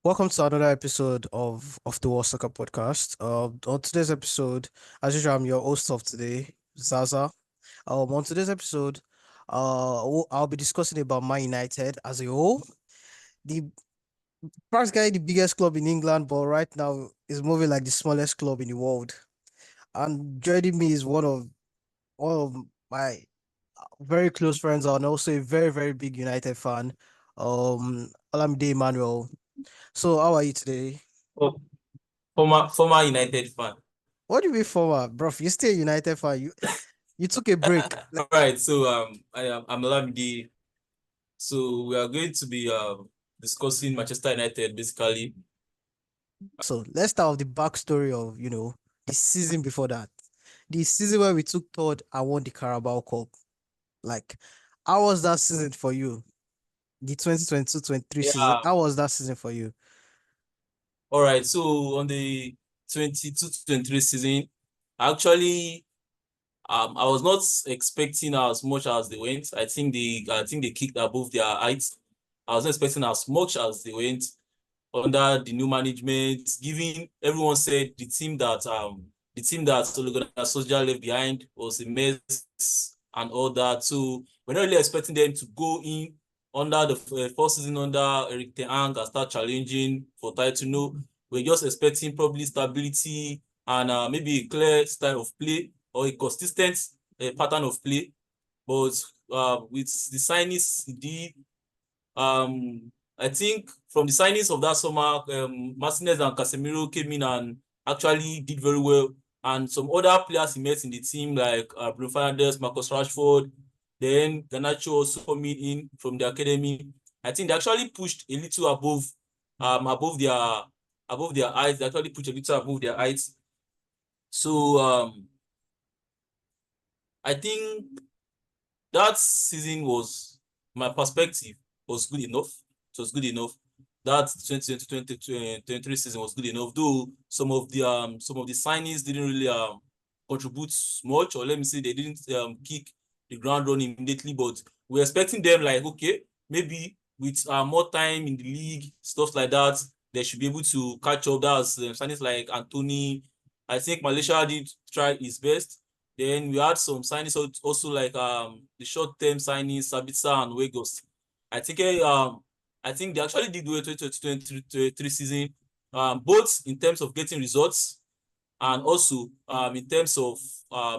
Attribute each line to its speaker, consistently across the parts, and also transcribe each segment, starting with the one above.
Speaker 1: Welcome to another episode of the World Soccer Podcast. On today's episode, as usual, I'm your host of today, Zaza. On today's episode, I'll be discussing about Man United as a whole. The practically the biggest club in England, but right now is moving like the smallest club in the world. And joining me is one of my very close friends and also a very big United fan. Olamide Emmanuel. So, how are you today?
Speaker 2: Oh, former United fan.
Speaker 1: What do you mean forward, bro? You stay United fan. You took a break.
Speaker 2: All right, so I'm Lamidi. So we are going to be discussing Manchester United basically.
Speaker 1: So let's start with the backstory of the season before that. The season where we took third and won the Carabao Cup. Like, how was that season for you? The 2022-23 season.
Speaker 2: Yeah.
Speaker 1: How was that season for you?
Speaker 2: All right, so on the 22-23 season, actually, I was not expecting as much as they went. I think they kicked above their heights. I was not expecting as much as they went under the new management, given everyone said the team that Ole Gunnar Solskjaer left behind was a mess and all that. So we're not really expecting them to go in under the first season under Erik and start challenging for title. No, we're just expecting probably stability and maybe a clear style of play or a consistent pattern of play. But with the signings he did, I think from the signings of that summer, Martinez and Casemiro came in and actually did very well. And some other players he met in the team, like Bruno Fernandes, Marcus Rashford, then Garnacho also coming in from the academy. I think they actually pushed a little above their heights. They actually pushed a little above their heights. So I think that season was my perspective was good enough. It was good enough. That 2020-2023 season was good enough, though some of the signings didn't really contribute much, or let me say they didn't kick the ground running immediately. But we're expecting them like, okay, maybe with more time in the league, stuff like that, they should be able to catch up. That's signings like Anthony. I think Malaysia did try his best. Then we had some signings also like the short-term signings, Sabitzer and Weghorst. I think I think they actually did well 2023 season, both in terms of getting results and also in terms of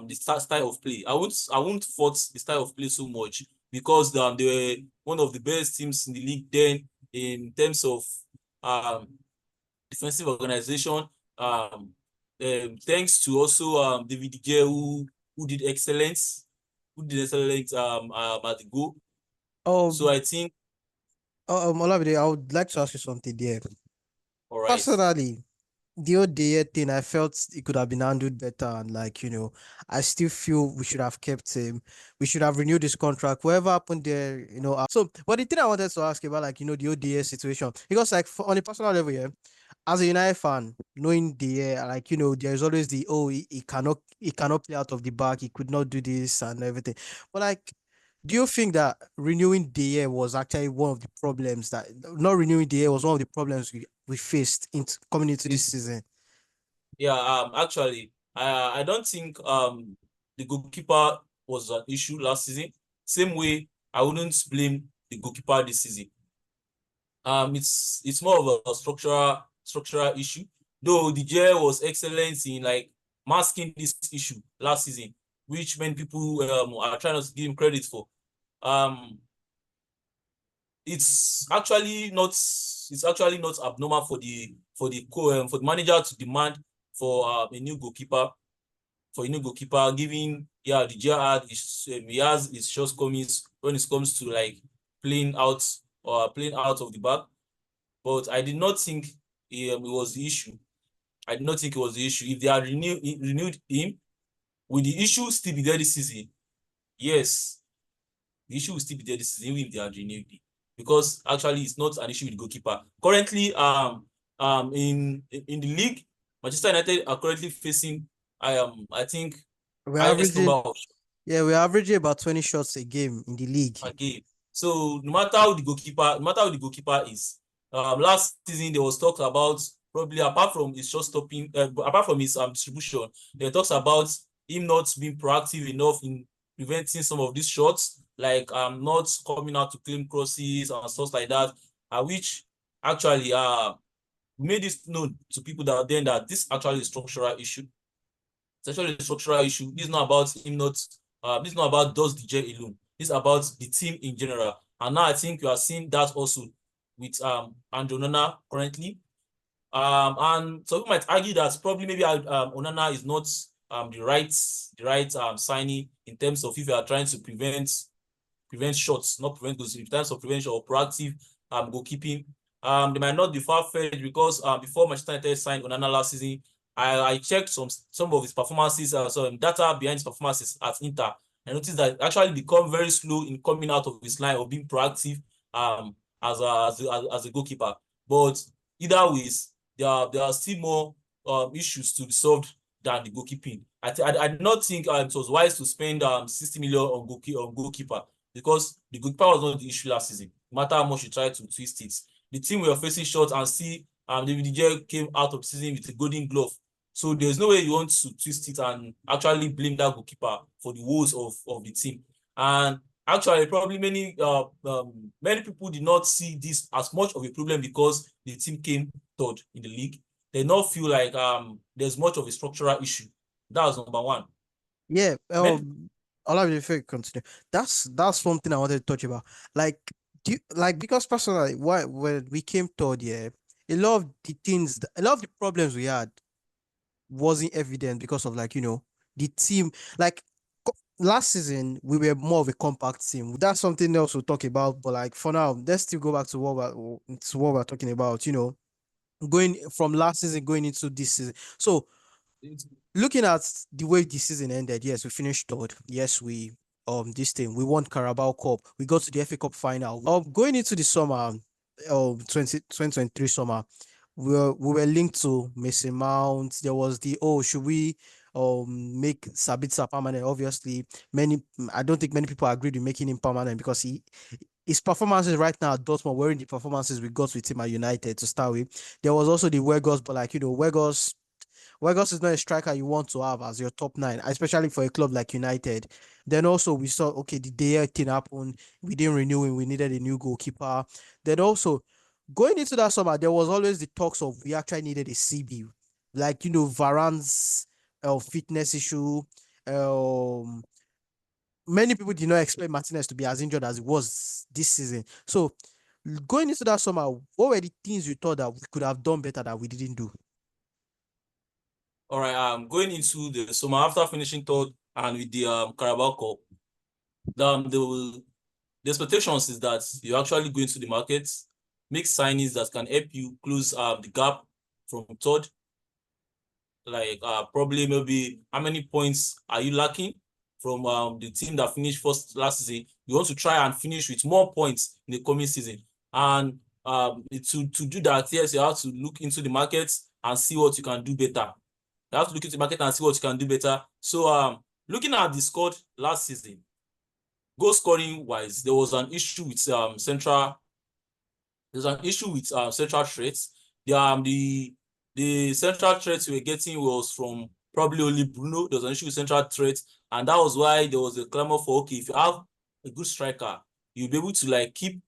Speaker 2: the style of play. I won't fault the style of play so much because they were one of the best teams in the league then in terms of um, defensive organization. Thanks to also David De Gea who did excellent, at the goal. So
Speaker 1: Um,
Speaker 2: I think
Speaker 1: Olamide, I would like to ask you something there.
Speaker 2: all right.
Speaker 1: Personally, the old day thing, I felt it could have been handled better. And I still feel we should have kept him. We should have renewed his contract. Whatever happened there, So, but the thing I wanted to ask about, the ODA situation, because on a personal level, yeah, as a United fan, knowing there's always he cannot play out of the back. He could not do this and everything. But do you think that renewing the year was actually one of the problems that not renewing the year was one of the problems we faced coming into this season?
Speaker 2: Yeah, actually, I don't think the goalkeeper was an issue last season. Same way, I wouldn't blame the goalkeeper this season. It's more of a structural issue. Though the J was excellent in like masking this issue last season, which many people are trying to give him credit for. Um, it's actually not abnormal for the manager to demand for a new goalkeeper, given the Gerrard he has his shortcomings when it comes to like playing out of the back. But I did not think it was the issue. I did not think it was the issue. If they had renewed him, will the issue still be there this season? Yes, the issue will still be there this season even if they had renewed him. Because actually it's not an issue with the goalkeeper. Currently, in the league, Manchester United are currently facing I think
Speaker 1: We're
Speaker 2: highest number
Speaker 1: averaging,
Speaker 2: of
Speaker 1: yeah, we're averaging about 20 shots a game in the league.
Speaker 2: per game. So no matter how the goalkeeper is, last season there was talk about probably apart from his shot stopping, apart from his distribution, there talks about him not being proactive enough in preventing some of these shots, like not coming out to claim crosses and stuff like that, which actually made this known to people that then that this actually is a structural issue. It's actually a structural issue. This is not about him not. This is not about Does DJ alone. This is about the team in general. And now I think you are seeing that also with Andrew Onana currently. And some people might argue that probably maybe Onana is not the right signing in terms of if you are trying to prevent shots, not prevent goals, in terms of prevention or proactive goalkeeping. They might not be far-fetched because before Manchester United signed Onana last season, I checked some of his performances, some data behind his performances at Inter. I noticed that actually become very slow in coming out of his line or being proactive as a goalkeeper. But either ways, there are still more issues to be solved than the goalkeeping. I did not think it was wise to spend 60 million on goalkeeper because the goalkeeper was not the issue last season. No matter how much you try to twist it, the team were facing shots and see David De Gea came out of the season with a golden glove. So there's no way you want to twist it and actually blame that goalkeeper for the woes of the team. And actually, probably many people did not see this as much of a problem because the team came third in the league. They not feel like there's much of a structural issue. That was number one.
Speaker 1: Yeah.
Speaker 2: Many
Speaker 1: I'll have you continue. That's something I wanted to touch about. Like, like because personally, when we came third, yeah, a lot of the problems we had wasn't evident because of like the team. Like last season, we were more of a compact team. That's something else we'll talk about. But like for now, let's still go back to what we're talking about. Going from last season going into this season. So looking at the way the season ended, yes, we finished third. Yes, this thing we won Carabao Cup. We got to the FA Cup final. Going into the summer, 2023 summer, we were linked to Mason Mount. There was the should we make Sabitzer permanent? Obviously, I don't think many people agreed with making him permanent because his performances right now at Dortmund weren't the performances we got with him at United to start with. There was also the Weghorst, but like Weghorst is not a striker you want to have as your top nine, especially for a club like United. Then also we saw okay the day thing happened. We didn't renew him. We needed a new goalkeeper. Then also going into that summer, there was always the talks of we actually needed a CB, like Varane's fitness issue. Um, Many people did not expect Martinez to be as injured as he was this season. So going into that summer, what were the things you thought that we could have done better that we didn't do?
Speaker 2: All right, going into the summer after finishing third and with the Carabao Cup, the expectations is that you actually go into the market, make signings that can help you close the gap from third. Like probably maybe how many points are you lacking from the team that finished first last season? You want to try and finish with more points in the coming season. And to do that, yes, you have to look into the market and see what you can do better. You have to look into the market and see what you can do better. So looking at the squad last season, goal scoring wise, there was an issue with central threats. The central threats we were getting was from probably only Bruno. There was an issue with central threats, and that was why there was a clamor for okay, if you have a good striker, you'll be able to like keep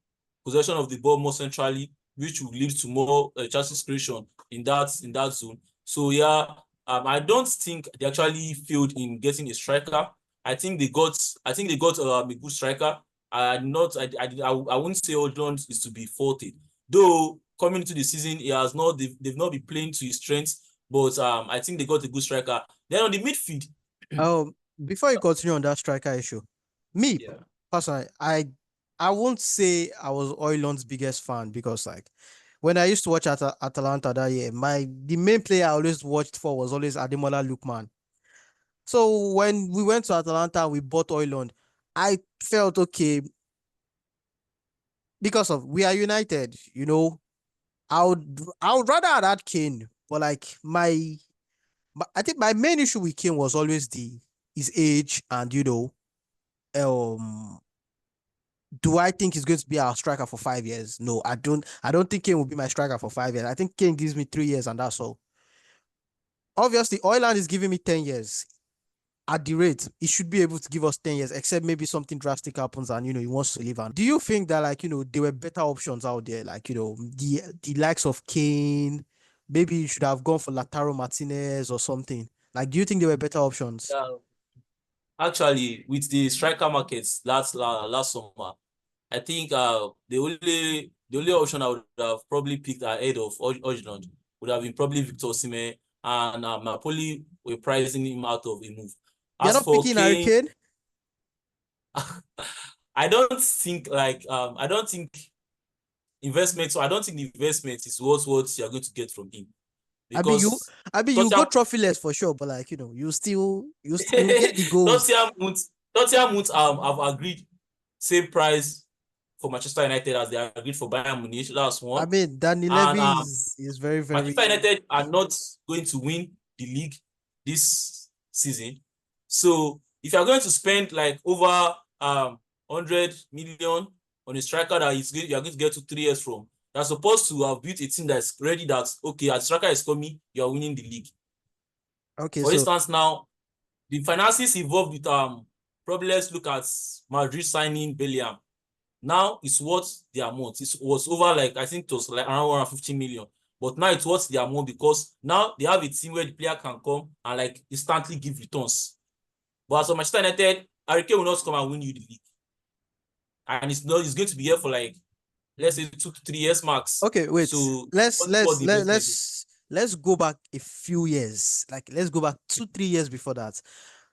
Speaker 2: possession of the ball more centrally, which will lead to more chances creation in that zone. So yeah, I don't think they actually failed in getting a striker. I think they got a good striker. I wouldn't say Odlund is to be faulted. Though coming into the season, they've not been playing to his strengths, but I think they got a good striker. Then on the midfield,
Speaker 1: Um, Before you continue on that striker issue, me
Speaker 2: yeah.
Speaker 1: personally, I won't say I was Oilon's biggest fan because like when I used to watch Atalanta that year, the main player I always watched for was always Ademola Lookman. So when we went to Atalanta and we bought Oilon, I felt okay because of we are united, I would rather have had Kane, but like I think my main issue with Kane was always the his age and um Do I think he's going to be our striker for 5 years? No, I don't. I don't think Kane will be my striker for 5 years. I think Kane gives me 3 years and that's all. Obviously, Oiland is giving me 10 years. At the rate, he should be able to give us 10 years, except maybe something drastic happens and he wants to leave. And do you think that there were better options out there? The likes of Kane, maybe you should have gone for Lautaro Martinez or something. Like, do you think there were better options?
Speaker 2: Yeah. Actually, with the striker markets last summer, I think the only option I would have probably picked ahead of Ojland would have been probably Victor Osimhen, and Napoli were pricing him out of a move.
Speaker 1: You're
Speaker 2: As
Speaker 1: not
Speaker 2: for
Speaker 1: picking Harry
Speaker 2: Kane,
Speaker 1: Kane?
Speaker 2: I don't think investment. So I don't think the investment is what you're going to get from him
Speaker 1: I mean, you,
Speaker 2: because
Speaker 1: I mean, you go
Speaker 2: Tottenham
Speaker 1: trophyless for sure, but you get the goals.
Speaker 2: Tottenham won't have agreed same price for Manchester United as they agreed for Bayern Munich. That's
Speaker 1: I
Speaker 2: one.
Speaker 1: mean, Danny
Speaker 2: And
Speaker 1: Levy is very,
Speaker 2: Manchester
Speaker 1: very.
Speaker 2: United are not going to win the league this season. So if you're going to spend like over 100 million on a striker that you're going to get to 3 years from, you're supposed to have built a team that's ready that, okay, as striker is coming, you're winning the league.
Speaker 1: Okay,
Speaker 2: For
Speaker 1: so
Speaker 2: instance, now, the finances involved with probably let's look at Madrid signing Bellingham. Now it's worth the amount. It was over like I think it was like around 150 million. But now it's worth the amount because now they have a team where the player can come and like instantly give returns. But as for Manchester United, Harry Kane will not come and win you the league. And it's going to be here for like let's say 2 to 3 years max.
Speaker 1: okay, wait.
Speaker 2: So
Speaker 1: Let's
Speaker 2: what's what
Speaker 1: let's
Speaker 2: the
Speaker 1: let,
Speaker 2: investment is?
Speaker 1: let's go back a few years. Like, let's go back 2, 3 years before that.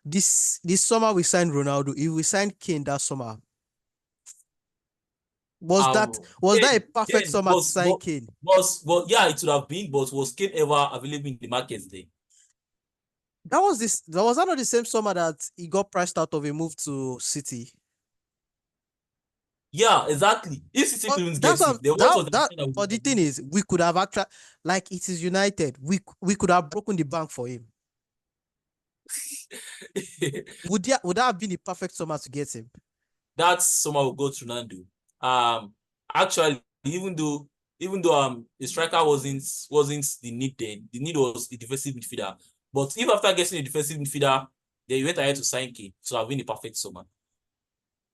Speaker 1: This summer we signed Ronaldo. If we signed Kane that summer, was that a perfect
Speaker 2: Kane
Speaker 1: summer to sign Kane?
Speaker 2: was yeah, it would have been, but was Kane ever available in the markets then?
Speaker 1: That was not the same summer that he got priced out of a move to City.
Speaker 2: Yeah, exactly. If City
Speaker 1: But
Speaker 2: couldn't
Speaker 1: that's
Speaker 2: get him,
Speaker 1: what
Speaker 2: then what
Speaker 1: that
Speaker 2: was the
Speaker 1: that.
Speaker 2: option that
Speaker 1: But the
Speaker 2: would
Speaker 1: thing
Speaker 2: have
Speaker 1: is, we could have actually, like, it is United. We could have broken the bank for him.
Speaker 2: been?
Speaker 1: Would that have been the perfect summer to get him?
Speaker 2: That someone will go to Nando. Actually, even though the striker wasn't the need then, the need was the defensive midfielder. But if after getting a defensive midfielder, then you went ahead to sign Kane, so have been the perfect summer.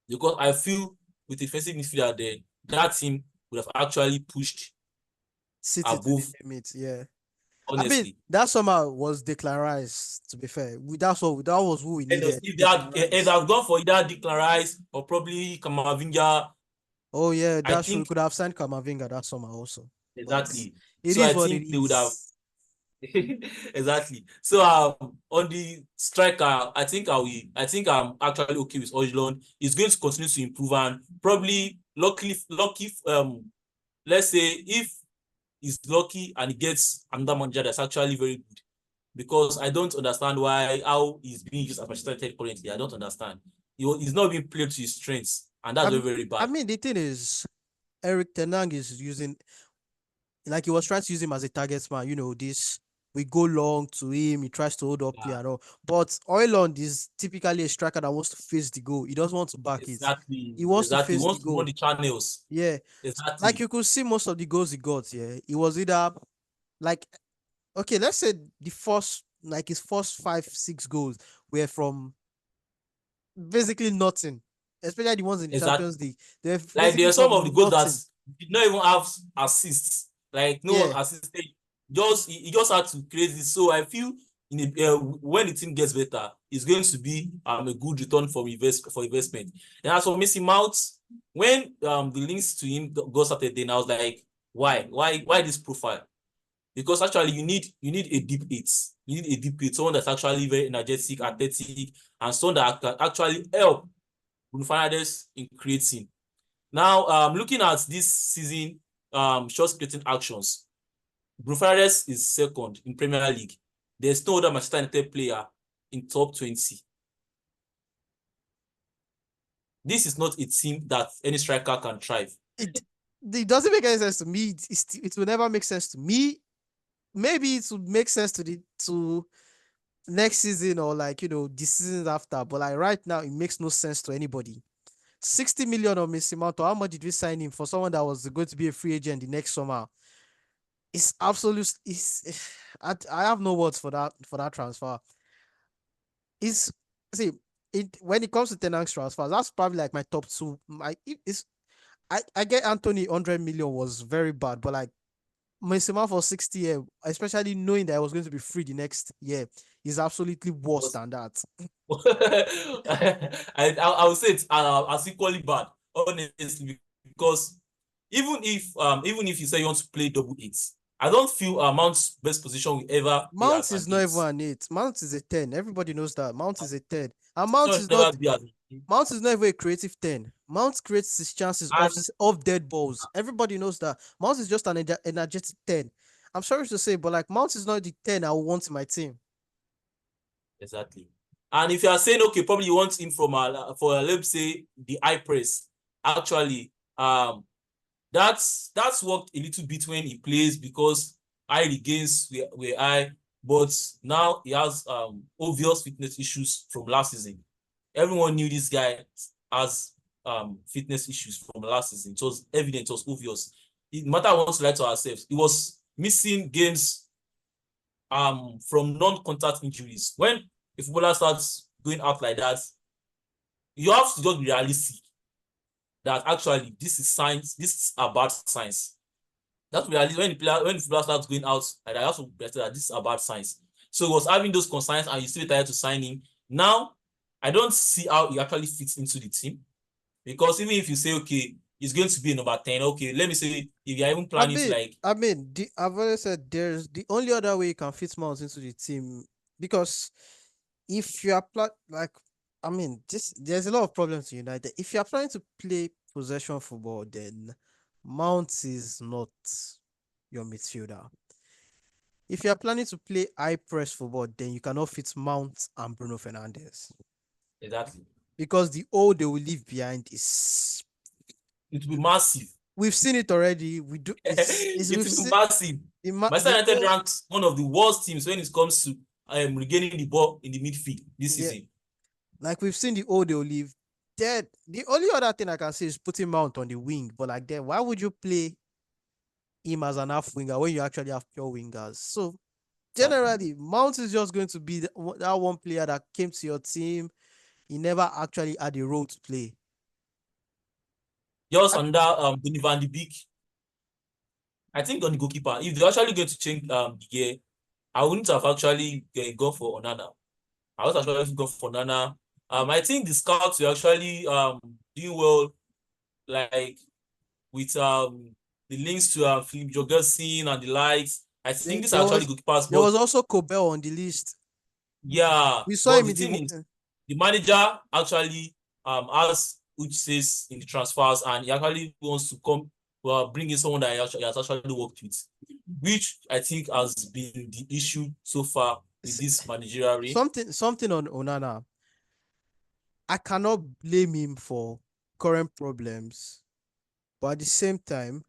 Speaker 2: Because I feel with defensive midfielder, then that team would have actually pushed
Speaker 1: City to the
Speaker 2: above,
Speaker 1: limit. Yeah. I mean,
Speaker 2: honestly.
Speaker 1: that summer was Declan Rice, to be fair. That was who we
Speaker 2: And
Speaker 1: needed.
Speaker 2: if they
Speaker 1: Declan
Speaker 2: had
Speaker 1: Rice.
Speaker 2: gone for either Declan Rice or probably Kamavinga,
Speaker 1: Oh yeah,
Speaker 2: I
Speaker 1: that's true. We
Speaker 2: think
Speaker 1: could have signed Kamavinga that summer also. But
Speaker 2: exactly.
Speaker 1: it
Speaker 2: So
Speaker 1: is
Speaker 2: I
Speaker 1: what it
Speaker 2: think they would have
Speaker 1: is.
Speaker 2: exactly. So on the striker, I think I'm actually okay with Ojlund. He's going to continue to improve and probably lucky let's say if he's lucky and he gets another manager that's actually very good. Because I don't understand how he's being used as Manchester United currently. I don't understand. He's not being played to his strengths, and that's
Speaker 1: I
Speaker 2: very,
Speaker 1: mean,
Speaker 2: very
Speaker 1: I
Speaker 2: bad.
Speaker 1: mean, the thing is, Erik Tenang is using, like, he was trying to use him as a target man. This, we go long to him, he tries to hold up play
Speaker 2: Yeah,
Speaker 1: and all. But Oiland is typically a striker that wants to face the goal. He doesn't want to back it.
Speaker 2: exactly,
Speaker 1: He wants to
Speaker 2: exactly. He
Speaker 1: face the
Speaker 2: wants to run
Speaker 1: goal.
Speaker 2: the channels.
Speaker 1: Yeah. Like,
Speaker 2: Exactly,
Speaker 1: you could see most of the goals he got, yeah. It was either, like, okay, let's say his first 5, 6 goals were from basically nothing. Especially the ones in the
Speaker 2: exactly.
Speaker 1: Champions League. They're
Speaker 2: Like there
Speaker 1: basically
Speaker 2: are some of the
Speaker 1: from
Speaker 2: goals that
Speaker 1: nothing.
Speaker 2: did not even have assists. Like no one
Speaker 1: Yeah.
Speaker 2: assisted. He just had to create this. So I feel when the team gets better, it's going to be a good return for investment. And as for Messi Mount, when the links to him got started, then I was like, why this profile? Because actually you need a deep eight. You need a deep eight, someone that's actually very energetic, athletic, and someone that can actually help Bruno Fernandes in creating. Now, looking at this season, shot creating actions, Bruno Fernandes is second in Premier League. There's no other Manchester United player in top 20. This is not a team that any striker can thrive.
Speaker 1: It it doesn't make any sense to me. It will never make sense to me. Maybe it would make sense to next season, or, like, the seasons after. But, like, right now, it makes no sense to anybody. 60 million on Messi Mount. How much did we sign him for someone that was going to be a free agent the next summer? It's absolute. It's I have no words for that transfer. It's see it when it comes to Tenant's transfers, that's probably like my top two. It's I get Anthony 100 million was very bad, but like Messi Mount for 60 year, especially knowing that I was going to be free the next year, is absolutely worse than that.
Speaker 2: I would say it's as equally bad, honestly, because even if you say you want to play double eights, I don't feel Mount's best position will ever be
Speaker 1: Mount
Speaker 2: as an
Speaker 1: is not
Speaker 2: eight.
Speaker 1: even an 8. Mount is a 10. Everybody knows that. Mount is a 10. And
Speaker 2: It will never be as an eight.
Speaker 1: Mount is not even a creative 10. Mount creates his chances
Speaker 2: And
Speaker 1: off dead balls. Everybody knows that. Mount is just an energetic 10. I'm sorry to say, but like Mount is not the 10 I want in my team.
Speaker 2: exactly. And if you are saying okay, probably you want him from for let's say the high press, actually, that's worked a little bit when he plays because high regains were high, but now he has obvious fitness issues from last season. Everyone knew this guy has fitness issues from last season. It was evident, it was obvious. No matter what to lie to ourselves, he was missing games from non-contact injuries. When a footballer starts going out like that, you have to just be realistic that actually this is a bad signs. That's reality when the footballer starts going out like that, you have to better that this is a bad signs. So he was having those concerns and you still tried to sign him. Now, I don't see how he actually fits into the team because even if you say okay, he's going to be a number 10, okay, let me say if you're even planning to like
Speaker 1: I've always said there's the only other way you can fit Mount into the team because if you apply like this there's a lot of problems in United. If you're planning to play possession football, then Mount is not your midfielder. If you're planning to play high press football, then you cannot fit Mount and Bruno Fernandes
Speaker 2: exactly.
Speaker 1: because the hole they will leave behind is
Speaker 2: It will be massive.
Speaker 1: we've seen it already. We do it's
Speaker 2: It
Speaker 1: we've
Speaker 2: will be
Speaker 1: seen
Speaker 2: massive. Manchester
Speaker 1: the
Speaker 2: United
Speaker 1: whole
Speaker 2: ranks one of the worst teams when it comes to regaining the ball in the midfield this
Speaker 1: yeah,
Speaker 2: season.
Speaker 1: like we've seen the hole they'll leave. Dead. The only other thing I can say is putting Mount on the wing, but like then why would you play him as an half winger when you actually have pure wingers? So
Speaker 2: Exactly.
Speaker 1: generally, Mount is just going to be that one player that came to your team. He never actually had a role to play.
Speaker 2: Just
Speaker 1: I,
Speaker 2: under Donny van de Beek, I think on the goalkeeper, if they're actually going to change the gear, I wouldn't have actually gone for Onana. I was actually gone for Onana. I think the scouts were actually doing well, like with the links to Philip Jorgensen and the likes. I think these
Speaker 1: there
Speaker 2: are actually
Speaker 1: was
Speaker 2: goalkeepers,
Speaker 1: there
Speaker 2: but
Speaker 1: was also Kobel on the list.
Speaker 2: yeah,
Speaker 1: We saw
Speaker 2: but
Speaker 1: him
Speaker 2: the
Speaker 1: in
Speaker 2: thing is,
Speaker 1: the
Speaker 2: the manager actually has which says in the transfers, and he actually wants to come bring in someone that he has actually worked with, which I think has been the issue so far with this managerial reign.
Speaker 1: something on Onana. I cannot blame him for current problems, but at the same time,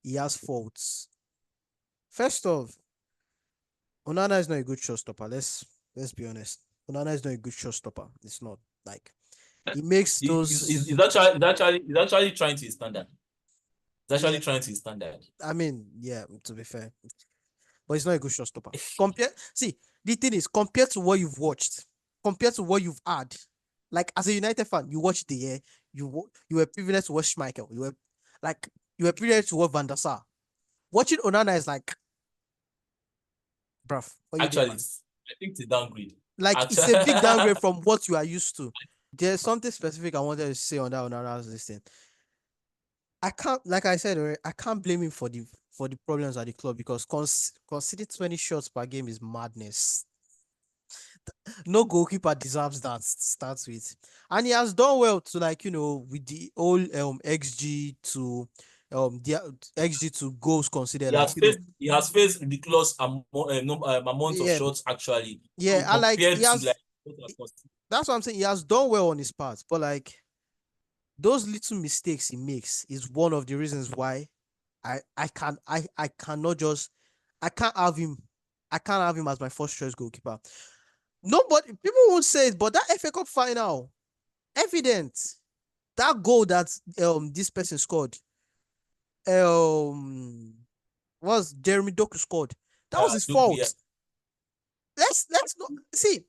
Speaker 1: he has faults. First off, Onana is not a good showstopper. Let's be honest. Onana is not a good showstopper. It's not like he makes
Speaker 2: He's
Speaker 1: those.
Speaker 2: actually trying to his standard. He's
Speaker 1: Yeah,
Speaker 2: actually trying to his standard.
Speaker 1: yeah. To be fair, but he's not a good showstopper. See, the thing is, compared to what you've watched, compared to what you've had, like as a United fan, you watched the year, you were privileged to watch Schmeichel. Like you were privileged to watch Van der Sar. Watching Onana is like, bruv, what you doing,
Speaker 2: Actually,
Speaker 1: man?
Speaker 2: I think it's a downgrade.
Speaker 1: Like it's a big downgrade
Speaker 2: Actually,
Speaker 1: from what you are used to. There's something specific I wanted to say on that Onana's this thing. I can't, like I said already, I can't blame him for the problems at the club because conceding 20 shots per game is madness. No goalkeeper deserves that starts with. And he has done well to like, with the old XG to the XG to goals considered like,
Speaker 2: he has faced ridiculous amount of
Speaker 1: yeah,
Speaker 2: shots actually. So
Speaker 1: yeah, I like
Speaker 2: compared to like
Speaker 1: that's what I'm saying. He has done well on his part, but like those little mistakes he makes is one of the reasons why I cannot just I can't have him I can't have him as my first choice goalkeeper. Nobody people won't say it, but that FA Cup final, evident. that goal that this person scored, um was Jeremy Doku scored. That was his
Speaker 2: Look, yeah,
Speaker 1: fault. Let's not see.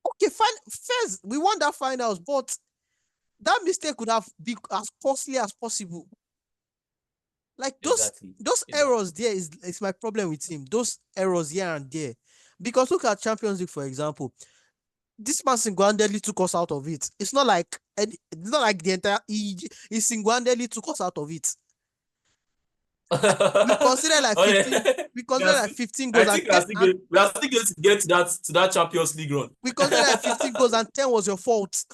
Speaker 1: Okay, fine. First, we won that finals, but that mistake could have been as costly as possible. Like
Speaker 2: exactly.
Speaker 1: those errors there is my problem with him. Those errors here and there. Because look at Champions League, for example. This man single-handedly took us out of it. It's not like the entire he single-handedly took us out of it. We consider like
Speaker 2: Oh yeah,
Speaker 1: 15, we consider like 15
Speaker 2: I
Speaker 1: goals and
Speaker 2: think
Speaker 1: 10 and
Speaker 2: we are still going to get to that Champions League run.
Speaker 1: we consider like 15 goals and 10 was your fault.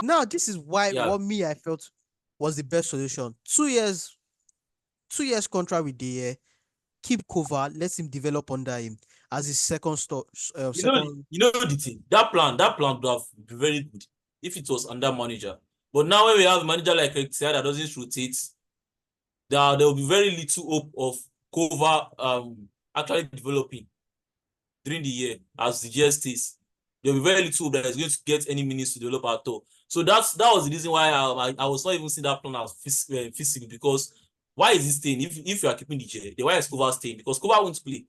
Speaker 1: Now this is why
Speaker 2: Yeah,
Speaker 1: what me I felt was the best solution. 2 years, 2 years contract with the year. Keep cover, let him develop under him as his second.
Speaker 2: you know the thing. That plan would have been very good if it was under manager. But now when we have a manager like Erik that doesn't rotate, there will be very little hope of cover actually developing during the year as the GS stays. There will be very little hope that is going to get any minutes to develop at all. So that was the reason why I was not even seeing that plan as feasible because why is he staying if you are keeping the J? Then why is Cover staying? Because Cover won't play.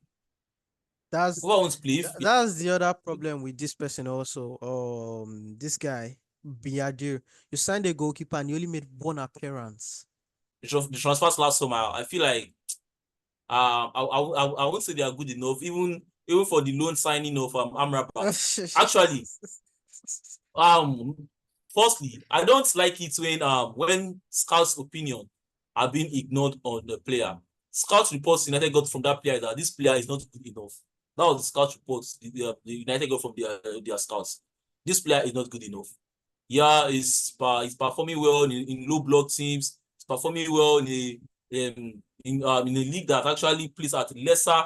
Speaker 1: That's
Speaker 2: Cover won't play.
Speaker 1: that's the other problem with this person also. This guy Biadir, you signed a goalkeeper and you only made one appearance.
Speaker 2: The transfers last summer, I feel like I won't say they are good enough, even for the loan signing of Amrabat. Actually, um, firstly, I don't like it when scouts' opinion are being ignored on the player. Scout reports United got from that player that this player is not good enough. That was the scout reports the United got from their scouts. This player is not good enough. Yeah, he's performing well in low block teams. He's performing well in a league that actually plays at lesser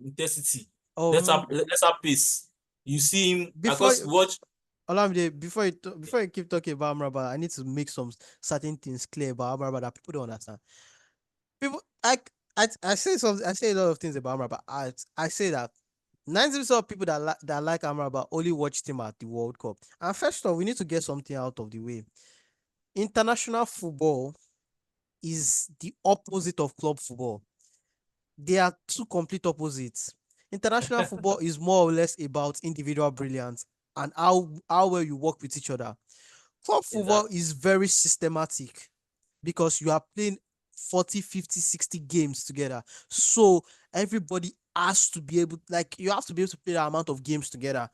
Speaker 2: intensity,
Speaker 1: Um,
Speaker 2: lesser pace. You see him
Speaker 1: before
Speaker 2: because watch.
Speaker 1: Olamide, before you keep talking about Amrabat, I need to make some certain things clear about Amrabat that people don't understand. People, I say something. I say a lot of things about Amrabat. I say that 90% of people that like Amrabat only watched him at the World Cup. And first of all, we need to get something out of the way. International football is the opposite of club football. They are two complete opposites. International football is more or less about individual brilliance and how well you work with each other. Club football
Speaker 2: Exactly.
Speaker 1: is very systematic because you are playing 40, 50, 60 games together. So everybody has to be able, like, you have to be able to play that amount of games together.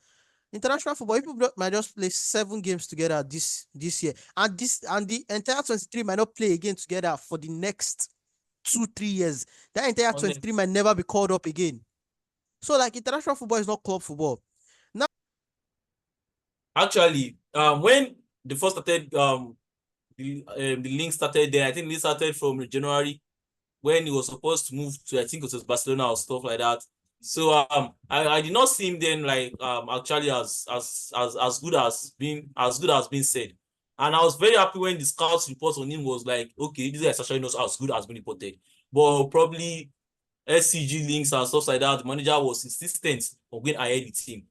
Speaker 1: International football, people might just play 7 games together this year, and the entire 23 might not play again together for the next 2, 3 years. That entire 23 might never be called up again. So, like, international football is not club football. Now,
Speaker 2: Actually, when the first started, the link started there. I think it started from January when he was supposed to move to, I think it was Barcelona or stuff like that. So I did not see him then like actually as good as being said. And I was very happy when the scouts report on him was like, okay, this guy is actually not as good as being reported. But probably SCG links and stuff like that, the manager was insistent on going ahead with him.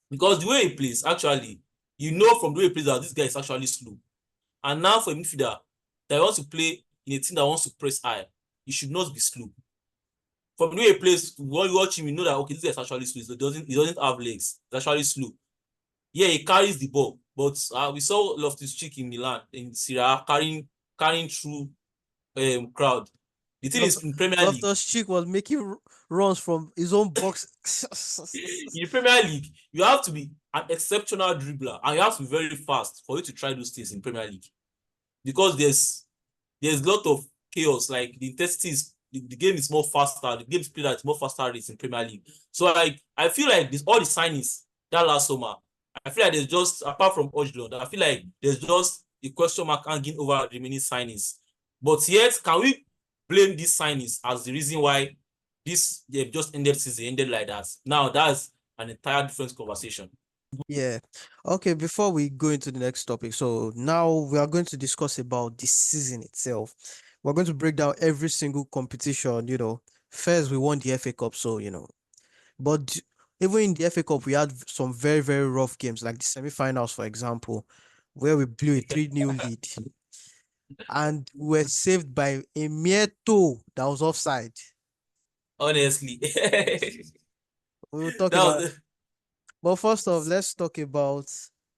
Speaker 2: Because the way he plays, actually, you know from the way he plays that this guy is actually slow. And now for a midfielder that wants to play in a team that wants to press high, he should not be slow. From the way he plays, when you watch him, you know that okay, this guy is actually slow. He doesn't have legs. He's actually slow. Yeah, he carries the ball, but we saw Loftus Cheek in Milan in Serie A carrying through crowd. The thing is in Premier League,
Speaker 1: Loftus Cheek was making runs from his own box.
Speaker 2: in the Premier League, you have to be an exceptional dribbler and you have to be very fast for you to try those things in Premier League because there's a lot of chaos. Like the intensity is the game is more faster. The game is played at more faster rates in Premier League. So like I feel like this all the signings that last summer, I feel like there's just apart from Ojlund, I feel like there's just a question mark hanging over the remaining signings. But yet, can we blame these signings as the reason why this they've just ended season ended like that? Now that's an entire different conversation.
Speaker 1: Yeah. Okay, before we go into the next topic, so now we are going to discuss about the season itself. We're going to break down every single competition. First, we won the FA Cup, so, but even in the FA Cup, we had some very, very rough games, like the semi-finals, for example. where we blew a 3-0 lead. And we were saved by a mere toe that was offside.
Speaker 2: Honestly.
Speaker 1: We will talk
Speaker 2: That
Speaker 1: about.
Speaker 2: was
Speaker 1: But first off, let's talk about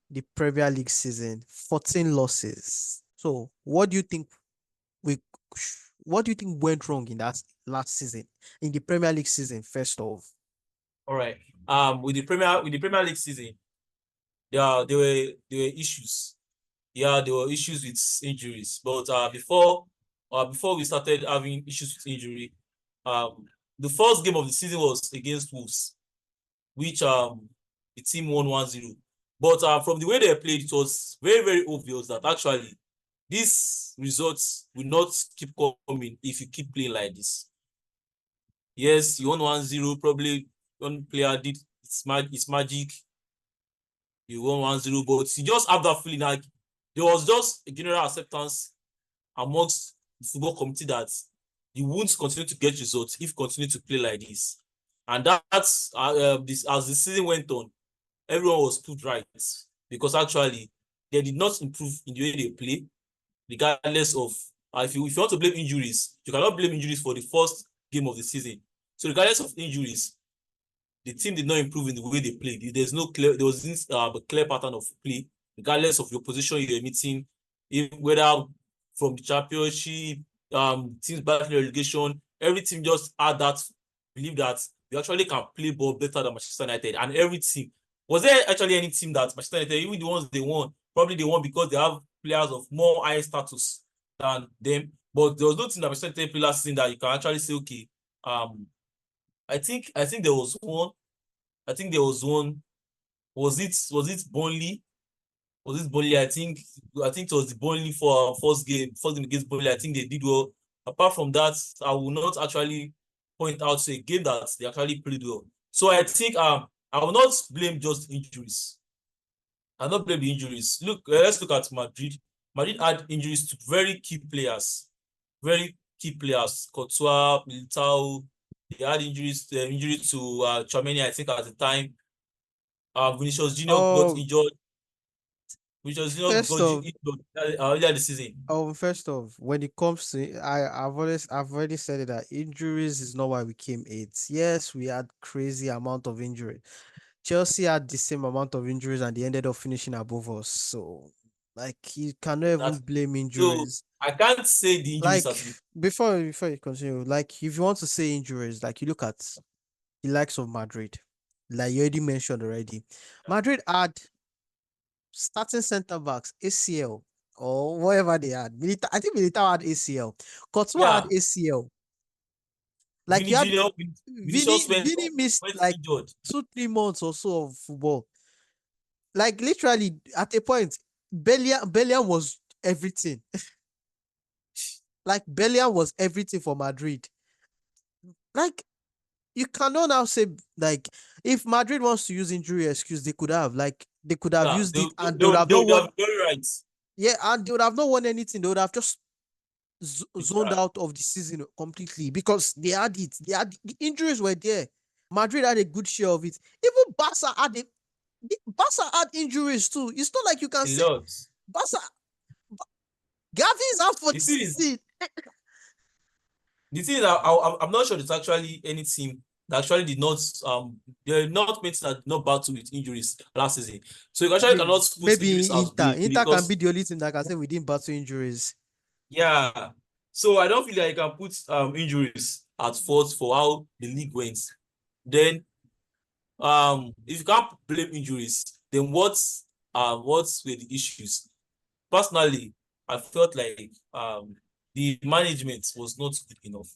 Speaker 1: the Premier League season. 14 losses. So, we what do you think went wrong in that last season, in the Premier League season? First off,
Speaker 2: all right. With the Premier League season, there were issues. Yeah, there were issues with injuries. But before we started having issues with injury, um the first game of the season was against Wolves, which the team won 1-0. But from the way they played, it was very, very obvious that actually these results will not keep coming if you keep playing like this. Yes, you won 1-0, probably one player did its magic, you won 1-0, but you just have that feeling like there was just a general acceptance amongst the football committee that you won't continue to get results if you continue to play like this. And that's this as the season went on, everyone was proved right because actually they did not improve in the way they play, regardless of if you want to blame injuries, you cannot blame injuries for the first game of the season. So regardless of injuries, the team did not improve in the way they played. There was this a clear pattern of play, regardless of your position you're meeting, whether from the championship, teams battling relegation, every team just had that believe that they actually can play ball better than Manchester United. And every team, was there actually any team that Manchester United, even the ones they won, probably they won because they have players of more high status than them. But there was no team that Manchester United played last season that you can actually say, okay, I think there was one. I think there was one. Was it Burnley? Was it Burnley? I think it was the Burnley for our first game against Burnley. I think they did well. Apart from that, I will not actually point out to a game that they actually played well. So I think I will not blame just injuries. I will not blame the injuries. Look, let's look at Madrid. Madrid had injuries to very key players, very key players. Courtois, Militao. They had injury to Tchouaméni, I think at the time. Vinicius Junior got
Speaker 1: oh,
Speaker 2: injured. Vinicius Junior
Speaker 1: first
Speaker 2: got
Speaker 1: off,
Speaker 2: injured earlier this season.
Speaker 1: first off, when it comes to, I've already said it, that injuries is not why we came eighth. Yes, we had crazy amount of injury. Chelsea had the same amount of injuries and they ended up finishing above us. So, like, you cannot even
Speaker 2: That
Speaker 1: blame
Speaker 2: so
Speaker 1: injuries.
Speaker 2: I can't say the injuries
Speaker 1: Like,
Speaker 2: has been
Speaker 1: before you continue, like, if you want to say injuries, like, you look at the likes of Madrid, like you already mentioned already. Madrid had starting centre backs ACL or whatever they had. I think Militao had ACL. Courtois had
Speaker 2: yeah.
Speaker 1: ACL. Like,
Speaker 2: Vinny
Speaker 1: you had
Speaker 2: Junior, Vinicius
Speaker 1: Vini missed
Speaker 2: went
Speaker 1: like
Speaker 2: injured.
Speaker 1: 2-3 months or so of football. Like, literally at a point, Bellion was everything. Like, Bellion was everything for Madrid. Like, you cannot now say, like, if Madrid wants to use injury excuse, they could have
Speaker 2: Yeah,
Speaker 1: used
Speaker 2: they,
Speaker 1: it and
Speaker 2: they,
Speaker 1: they would have not
Speaker 2: they
Speaker 1: won.
Speaker 2: have very right.
Speaker 1: Yeah, and they would have not won anything. They would have just zoned
Speaker 2: Yeah,
Speaker 1: out of the season completely because they had it. The injuries were there. Madrid had a good share of it. Even Barca had injuries too. It's not like you can
Speaker 2: a
Speaker 1: say
Speaker 2: lot.
Speaker 1: Barca. Gavi is out for
Speaker 2: The
Speaker 1: the
Speaker 2: thing is,
Speaker 1: season.
Speaker 2: the thing is, I'm not sure there's actually any team that actually did not they're not meant to not battle with injuries last season. So you actually
Speaker 1: Okay,
Speaker 2: cannot put injuries
Speaker 1: maybe
Speaker 2: as
Speaker 1: Inter.
Speaker 2: blame
Speaker 1: Inter can be
Speaker 2: because
Speaker 1: the only team that can say we didn't battle injuries.
Speaker 2: yeah. So I don't feel like you can put injuries at fault for how the league went. Then if you can't blame injuries, then what were the issues? Personally, I felt like the management was not good enough.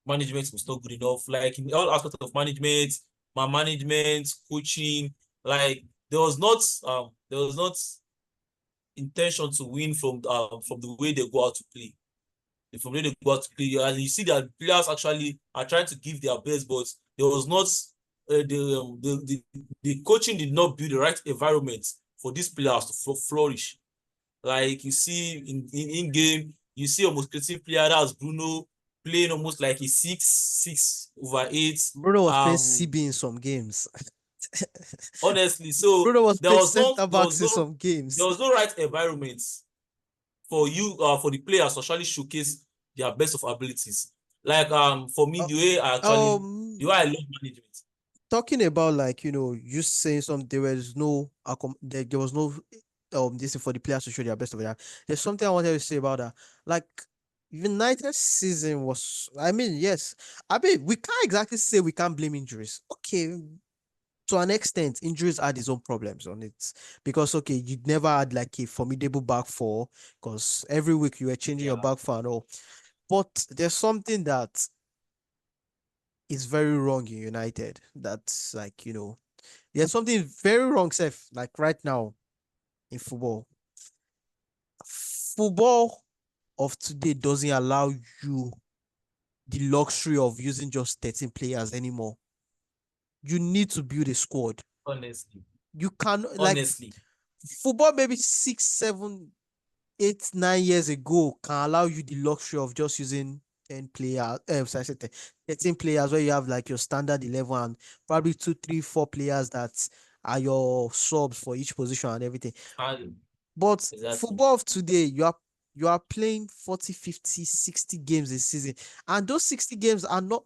Speaker 2: Management was not good enough. Like in all aspects of management, my management, coaching, like there was not intention to win from the way they go out to play. From where they go out to play, and you see that players actually are trying to give their best, but there was not the coaching did not build the right environment for these players to flourish. Like you see in game, you see almost creative player that's Bruno playing almost like a 6/8.
Speaker 1: Bruno was playing
Speaker 2: Um,
Speaker 1: CB in some games.
Speaker 2: Honestly, so
Speaker 1: Bruno was
Speaker 2: there
Speaker 1: playing
Speaker 2: was no
Speaker 1: center backs in some games.
Speaker 2: right environment for you for the players to actually showcase their best of abilities. Like for me,
Speaker 1: Uh,
Speaker 2: the way I
Speaker 1: um,
Speaker 2: love management.
Speaker 1: talking about like you saying some there was no this is for the players to show their best of that. There's something I wanted to say about that. Like United season was, I mean, yes, I mean we can't exactly say we can't blame injuries. Okay, to an extent, injuries had its own problems on it because okay, you never had like a formidable back four because every week you were changing your
Speaker 2: Yeah,
Speaker 1: back four and all. But there's something that is very wrong in United. That's like there's something very wrong, Seth. Like right now in football, football of today doesn't allow you the luxury of using just 13 players anymore. You need to build a squad.
Speaker 2: honestly,
Speaker 1: You can like
Speaker 2: honestly,
Speaker 1: football maybe 6, 7, 8, 9 years ago can allow you the luxury of just using 10 players, sorry, I said 10, 13 players where you have like your standard 11 and probably 2, 3, 4 players that are your subs for each position and everything.
Speaker 2: and
Speaker 1: But
Speaker 2: exactly.
Speaker 1: football of today, you are playing 40, 50, 60 games a season. And those 60 games are not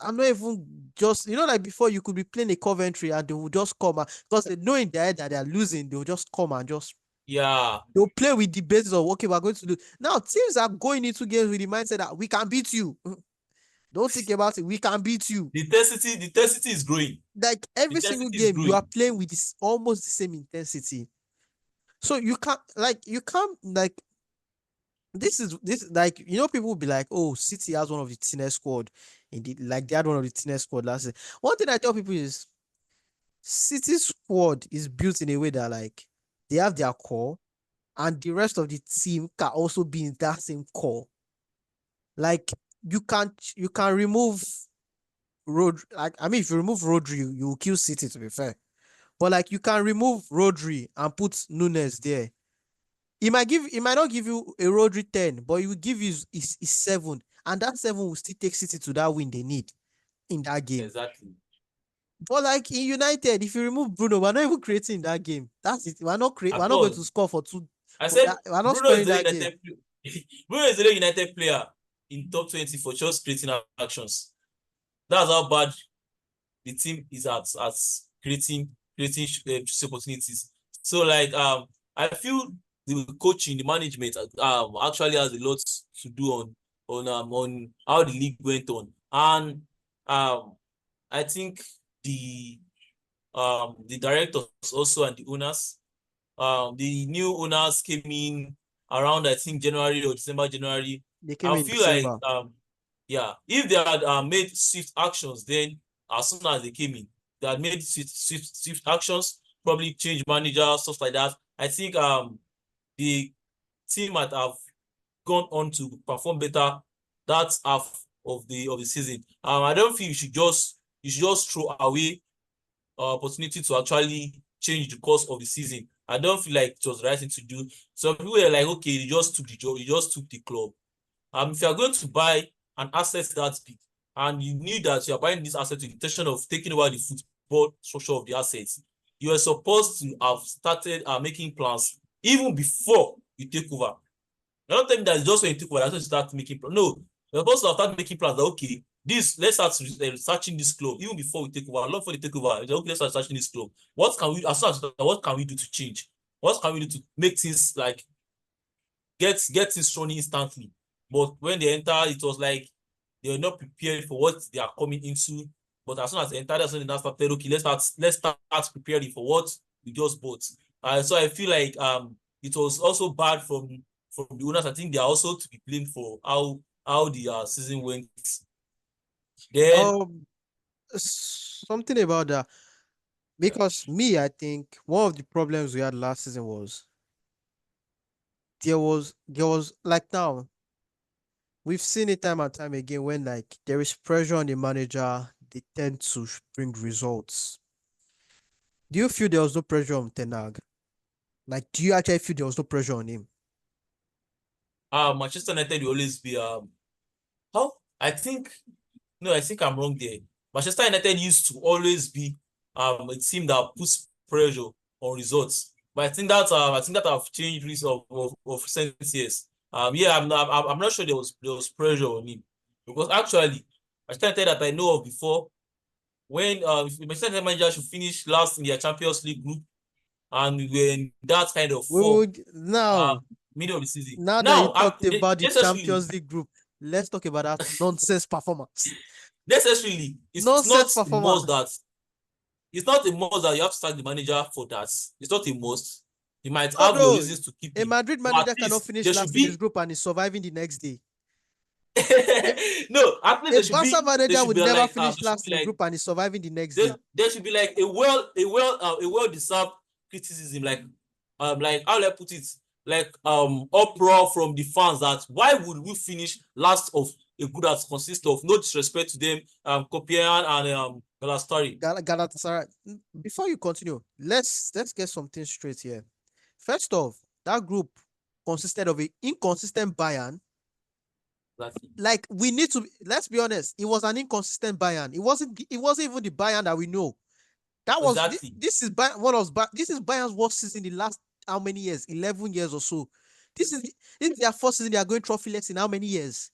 Speaker 1: even just like before you could be playing a Coventry and they will just come and because they know in their head that they are losing, they'll just come and just
Speaker 2: Yeah,
Speaker 1: they'll play with the basis of okay, we're going to lose. Now teams are going into games with the mindset that we can beat you. Don't think about it. We can beat you.
Speaker 2: the intensity is growing.
Speaker 1: Like
Speaker 2: The
Speaker 1: every single
Speaker 2: intensity is
Speaker 1: game, you are
Speaker 2: growing.
Speaker 1: playing with this almost the same intensity. So you can't like this like people will be like, oh, City has one of the thinnest squad in the like they had one of the thinnest squad last season. One thing I tell people is City's squad is built in a way that like they have their core and the rest of the team can also be in that same core. Like you can remove Road like I mean if you remove Rodri, you will kill City to be fair. But like you can remove Rodri and put Nunes there. He might not give you a Rodri 10, but he will give you his 7. And that 7 will still take City to that win they need in that game.
Speaker 2: Exactly.
Speaker 1: But like in United, if you remove Bruno, we're not even creating that game. That's it. We're
Speaker 2: At
Speaker 1: not going
Speaker 2: all.
Speaker 1: to score for two
Speaker 2: I
Speaker 1: for
Speaker 2: said
Speaker 1: that. We're not
Speaker 2: Bruno is
Speaker 1: scoring
Speaker 2: the
Speaker 1: that game.
Speaker 2: United Bruno is the United player in top 20 for just creating actions. That's how bad the team is at creating opportunities. So like I feel the coaching, the management actually has a lot to do on how the league went on. And I think the the directors also and the owners, the new owners came in around I think January or January.
Speaker 1: They came
Speaker 2: I
Speaker 1: in
Speaker 2: feel like
Speaker 1: December.
Speaker 2: yeah, if they had made swift actions, then as soon as they came in, they had made swift actions, probably change manager, stuff like that. I think the team might have gone on to perform better that half of the season. I don't think you should just throw away opportunity to actually change the course of the season. I don't feel like it was the right thing to do. Some people were like, okay, you just took the job, you just took the club. If you are going to buy an asset that big, and you knew that you are buying this asset with the intention of taking over the football structure of the assets, you are supposed to have started making plans even before you take over. Not tell me that it's just when you take over, that's when you start making plans. No, you're supposed to start making plans that okay, let's start researching this club even before we take over. Long before we take over, okay, let's start researching this club. What can we do to change? What can we do to make things like get things running instantly? But when they enter, it was like they were not prepared for what they are coming into. But as soon as they entered, that's when they now started, okay, let's start preparing for what we just bought. So I feel like it was also bad from the owners. I think they are also to be blamed for how the season went. Then
Speaker 1: Um, something about that because me, I think one of the problems we had last season was there was like now we've seen it time and time again when like there is pressure on the manager, they tend to bring results. Do you feel there was no pressure on Tenag? Like, do you actually feel there was no pressure on him?
Speaker 2: Manchester United will always be how I think no, I think I'm wrong there. Manchester United used to always be a team that puts pressure on results. But I think that have changed of recent years. Yeah, I'm not sure there was pressure on him because actually I can't tell that I know of before when Manchester United manager should finish last in their Champions League group and we were in that kind of
Speaker 1: We
Speaker 2: form
Speaker 1: would now,
Speaker 2: middle of the season.
Speaker 1: now that you
Speaker 2: Now,
Speaker 1: talked about the
Speaker 2: necessarily,
Speaker 1: Champions League group, let's talk about that nonsense performance.
Speaker 2: necessarily, it's not
Speaker 1: Nonsense
Speaker 2: a must
Speaker 1: performance.
Speaker 2: that it's not a must that you have to sack the manager for that. It's not a must. You might
Speaker 1: Oh
Speaker 2: have your
Speaker 1: no,
Speaker 2: reasons to keep
Speaker 1: a
Speaker 2: him,
Speaker 1: Madrid
Speaker 2: but at
Speaker 1: manager cannot
Speaker 2: least
Speaker 1: finish
Speaker 2: there should
Speaker 1: last in his
Speaker 2: be
Speaker 1: group and is surviving the next day. A,
Speaker 2: no. At least
Speaker 1: a Barca
Speaker 2: there
Speaker 1: manager
Speaker 2: should
Speaker 1: would
Speaker 2: be
Speaker 1: never
Speaker 2: like
Speaker 1: finish
Speaker 2: there should
Speaker 1: last
Speaker 2: be
Speaker 1: in
Speaker 2: like
Speaker 1: group and is surviving the next day.
Speaker 2: there should be like a well deserved criticism, like how will I put it, like uproar from the fans that why would we finish last of a group that consists of, no disrespect to them, Kopian and Galatasaray.
Speaker 1: Galatasaray. Before you continue, let's get something straight here. First off, that group consisted of an inconsistent Bayern.
Speaker 2: Exactly.
Speaker 1: Like we need to, let's be honest, it was an inconsistent Bayern. It wasn't even the Bayern that we know. That was
Speaker 2: Exactly.
Speaker 1: this is this is Bayern's worst season in the last how many years? 11 years or so. This is their first season. They are going trophyless in how many years?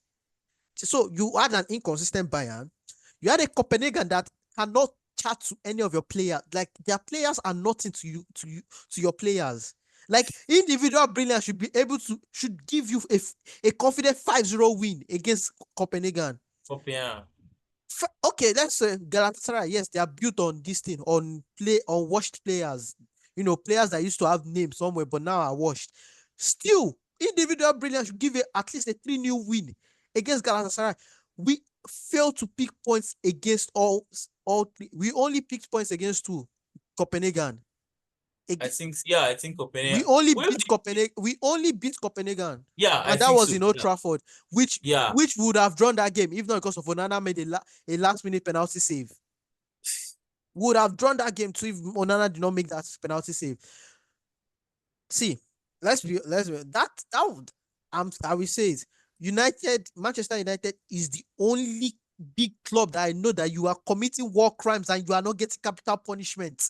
Speaker 1: So you had an inconsistent Bayern. You had a Copenhagen that cannot chat to any of your players. Like their players are nothing to you, to your players. Like individual brilliance should give you a confident 5-0 win against Copenhagen.
Speaker 2: Kopian.
Speaker 1: Okay, let's say Galatasaray. Yes, they are built on this thing, on washed players. Players that used to have names somewhere, but now are washed. Still, individual brilliance should give at least a 3-0 win against Galatasaray. We failed to pick points against all three. We only picked points against two, Copenhagen.
Speaker 2: I think
Speaker 1: We
Speaker 2: Kopian.
Speaker 1: only
Speaker 2: Well,
Speaker 1: beat Copenhagen. We only beat Copenhagen,
Speaker 2: yeah, I
Speaker 1: and that
Speaker 2: think
Speaker 1: was
Speaker 2: so.
Speaker 1: in Old
Speaker 2: Yeah.
Speaker 1: Trafford, which
Speaker 2: Yeah.
Speaker 1: which would have drawn that game if not because of Onana made a last minute penalty save. Would have drawn that game too if Onana did not make that penalty save. See, that would, I will say it. Manchester United is the only big club that I know that you are committing war crimes and you are not getting capital punishment.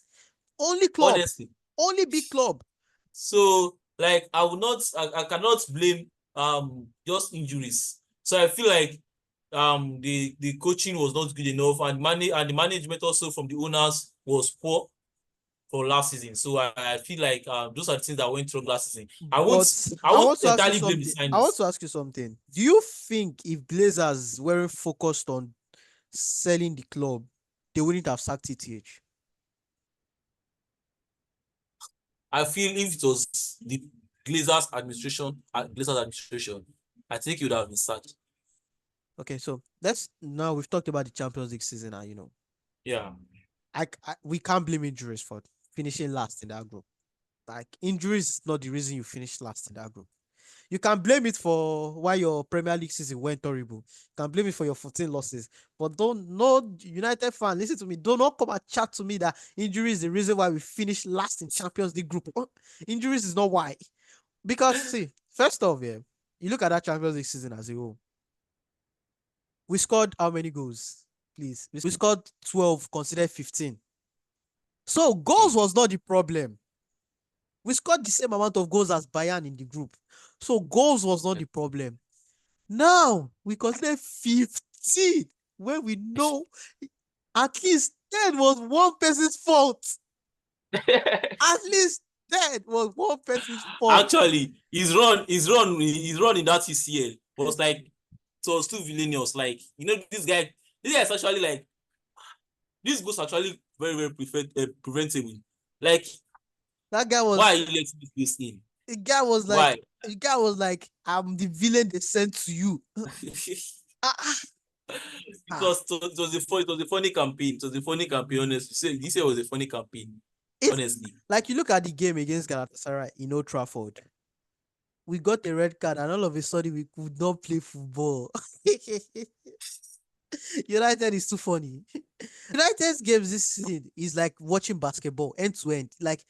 Speaker 1: Only club,
Speaker 2: Honestly.
Speaker 1: only big club.
Speaker 2: So like I cannot blame just injuries. So I feel like the coaching was not good enough and the management also from the owners was poor for last season. So I feel like those are the things that went wrong last season.
Speaker 1: But
Speaker 2: I
Speaker 1: I
Speaker 2: won't
Speaker 1: want to ask you
Speaker 2: entirely blame the
Speaker 1: something. I want
Speaker 2: signings.
Speaker 1: to ask you something. Do you think if Glazers weren't focused on selling the club, they wouldn't have sacked ETH?
Speaker 2: I feel if it was the Glazers administration, I think he would have been sacked.
Speaker 1: Okay, so now we've talked about the Champions League season, and
Speaker 2: Yeah.
Speaker 1: we can't blame injuries for finishing last in that group. Like injuries is not the reason you finished last in that group. You can blame it for why your Premier League season went horrible. You can blame it for your 14 losses. But don't no United fan, listen to me. Do not come and chat to me that injury is the reason why we finished last in Champions League group. Injuries is not why. Because see, first off, yeah, you look at that Champions League season as a whole. We scored how many goals? Please. We scored 12, considered 15. So goals was not the problem. We scored the same amount of goals as Bayern in the group. So goals was not the problem. Now we consider 15 when we know at least 10 was one person's fault. At least 10 was one person's fault.
Speaker 2: Actually, his run in that UCL was like it was too villainous. Like, this guy is actually like this goes actually very, very preventable. Like,
Speaker 1: That guy
Speaker 2: why
Speaker 1: was
Speaker 2: are you letting this in?
Speaker 1: the guy was like
Speaker 2: Why?
Speaker 1: the guy was like, I'm the villain they sent to you. Ah, ah, ah.
Speaker 2: It was a funny campaign. It was a funny campaign, honestly. This year was a funny campaign,
Speaker 1: If
Speaker 2: honestly.
Speaker 1: like you look at the game against Galatasaray in Old Trafford, we got a red card and all of a sudden we could not play football. United is too funny. United's games this season is like watching basketball end to end. Like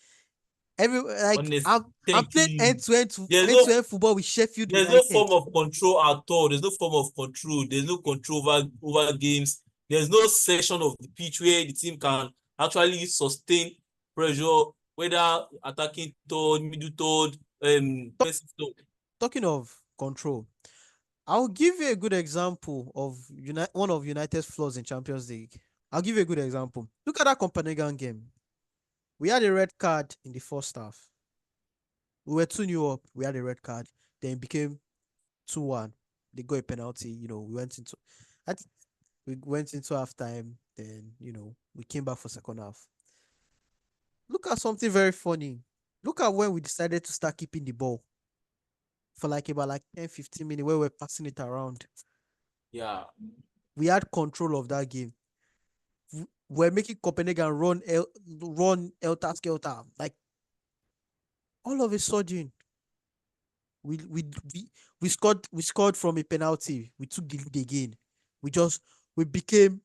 Speaker 2: Honestly,
Speaker 1: I'm
Speaker 2: thank
Speaker 1: playing
Speaker 2: you. There's
Speaker 1: end
Speaker 2: no
Speaker 1: to end football with Sheffield
Speaker 2: there's no
Speaker 1: United.
Speaker 2: form of control at all. There's no form of control. There's no control over games. There's no section of the pitch where the team can actually sustain pressure, whether attacking third, middle third, defensive third.
Speaker 1: Talking of control, I'll give you a good example of one of United's flaws in Champions League. I'll give you a good example. Look at that Copenhagen game. We had a red card in the first half. We were 2-0 up. We had a red card. Then it became 2-1. They got a penalty. I think we went into halftime. Then, we came back for second half. Look at something very funny. Look at when we decided to start keeping the ball for about 10, 15 minutes where we're passing it around.
Speaker 2: Yeah.
Speaker 1: We had control of that game. We're making Copenhagen run Elta Skelter. Like, all of a sudden, we we we scored from a penalty. We took the lead again. We became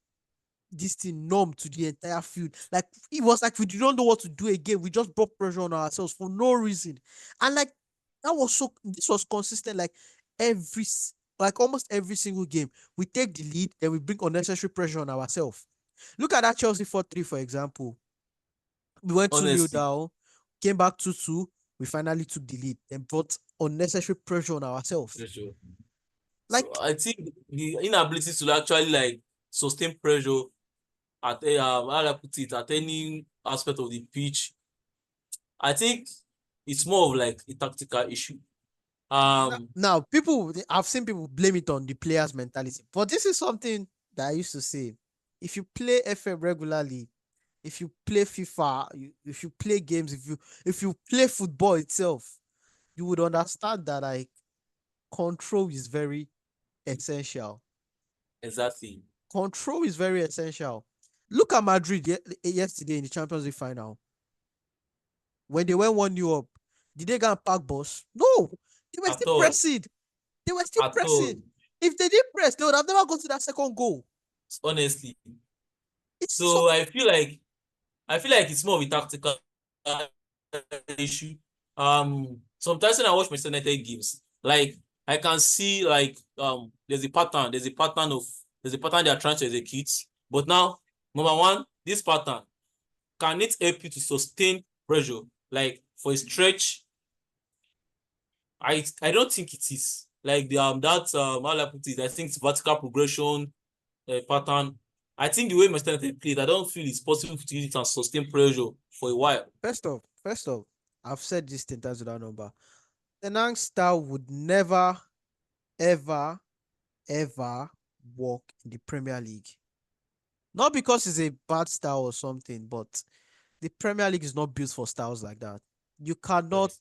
Speaker 1: this thing numb to the entire field. Like, it was like we didn't know what to do again. We just brought pressure on ourselves for no reason. And like this was consistent, every almost every single game. We take the lead, then we bring unnecessary pressure on ourselves. Look at that Chelsea 4-3, for example. We went 2-0
Speaker 2: Honestly.
Speaker 1: down, came back 2-2. We finally took the lead and brought unnecessary pressure on ourselves.
Speaker 2: Pressure. So
Speaker 1: Like,
Speaker 2: I think the inability to actually like sustain pressure at how I put it, at any aspect of the pitch, I think it's more of like a tactical issue.
Speaker 1: now I've seen people blame it on the players' mentality, but this is something that I used to say. If you play FM regularly, if you play FIFA, if you play games, if you play football itself, you would understand that control is very essential.
Speaker 2: Exactly.
Speaker 1: Control is very essential. Look at Madrid yesterday in the Champions League final. When they went 1-0 up, did they go and pack boss? No, they were
Speaker 2: At
Speaker 1: still
Speaker 2: all.
Speaker 1: pressing. They were still
Speaker 2: At all.
Speaker 1: pressing. If they didn't press, they would have never got to that second goal.
Speaker 2: Honestly.
Speaker 1: It's so
Speaker 2: So I feel like it's more of a tactical issue. Sometimes when I watch Manchester United games, like I can see there's a pattern. There's a pattern they are trying to execute. But now, number one, this pattern can it help you to sustain pressure like for a stretch? I don't think it is. Like how I put it, I think it's vertical progression pattern. I think the way Manchester United played, I don't feel it's possible to use it and sustain pressure for a while.
Speaker 1: first off, I've said this 10 times without number. The Nang style would never, ever, ever work in the Premier League. Not because it's a bad style or something, but the Premier League is not built for styles like that. You cannot,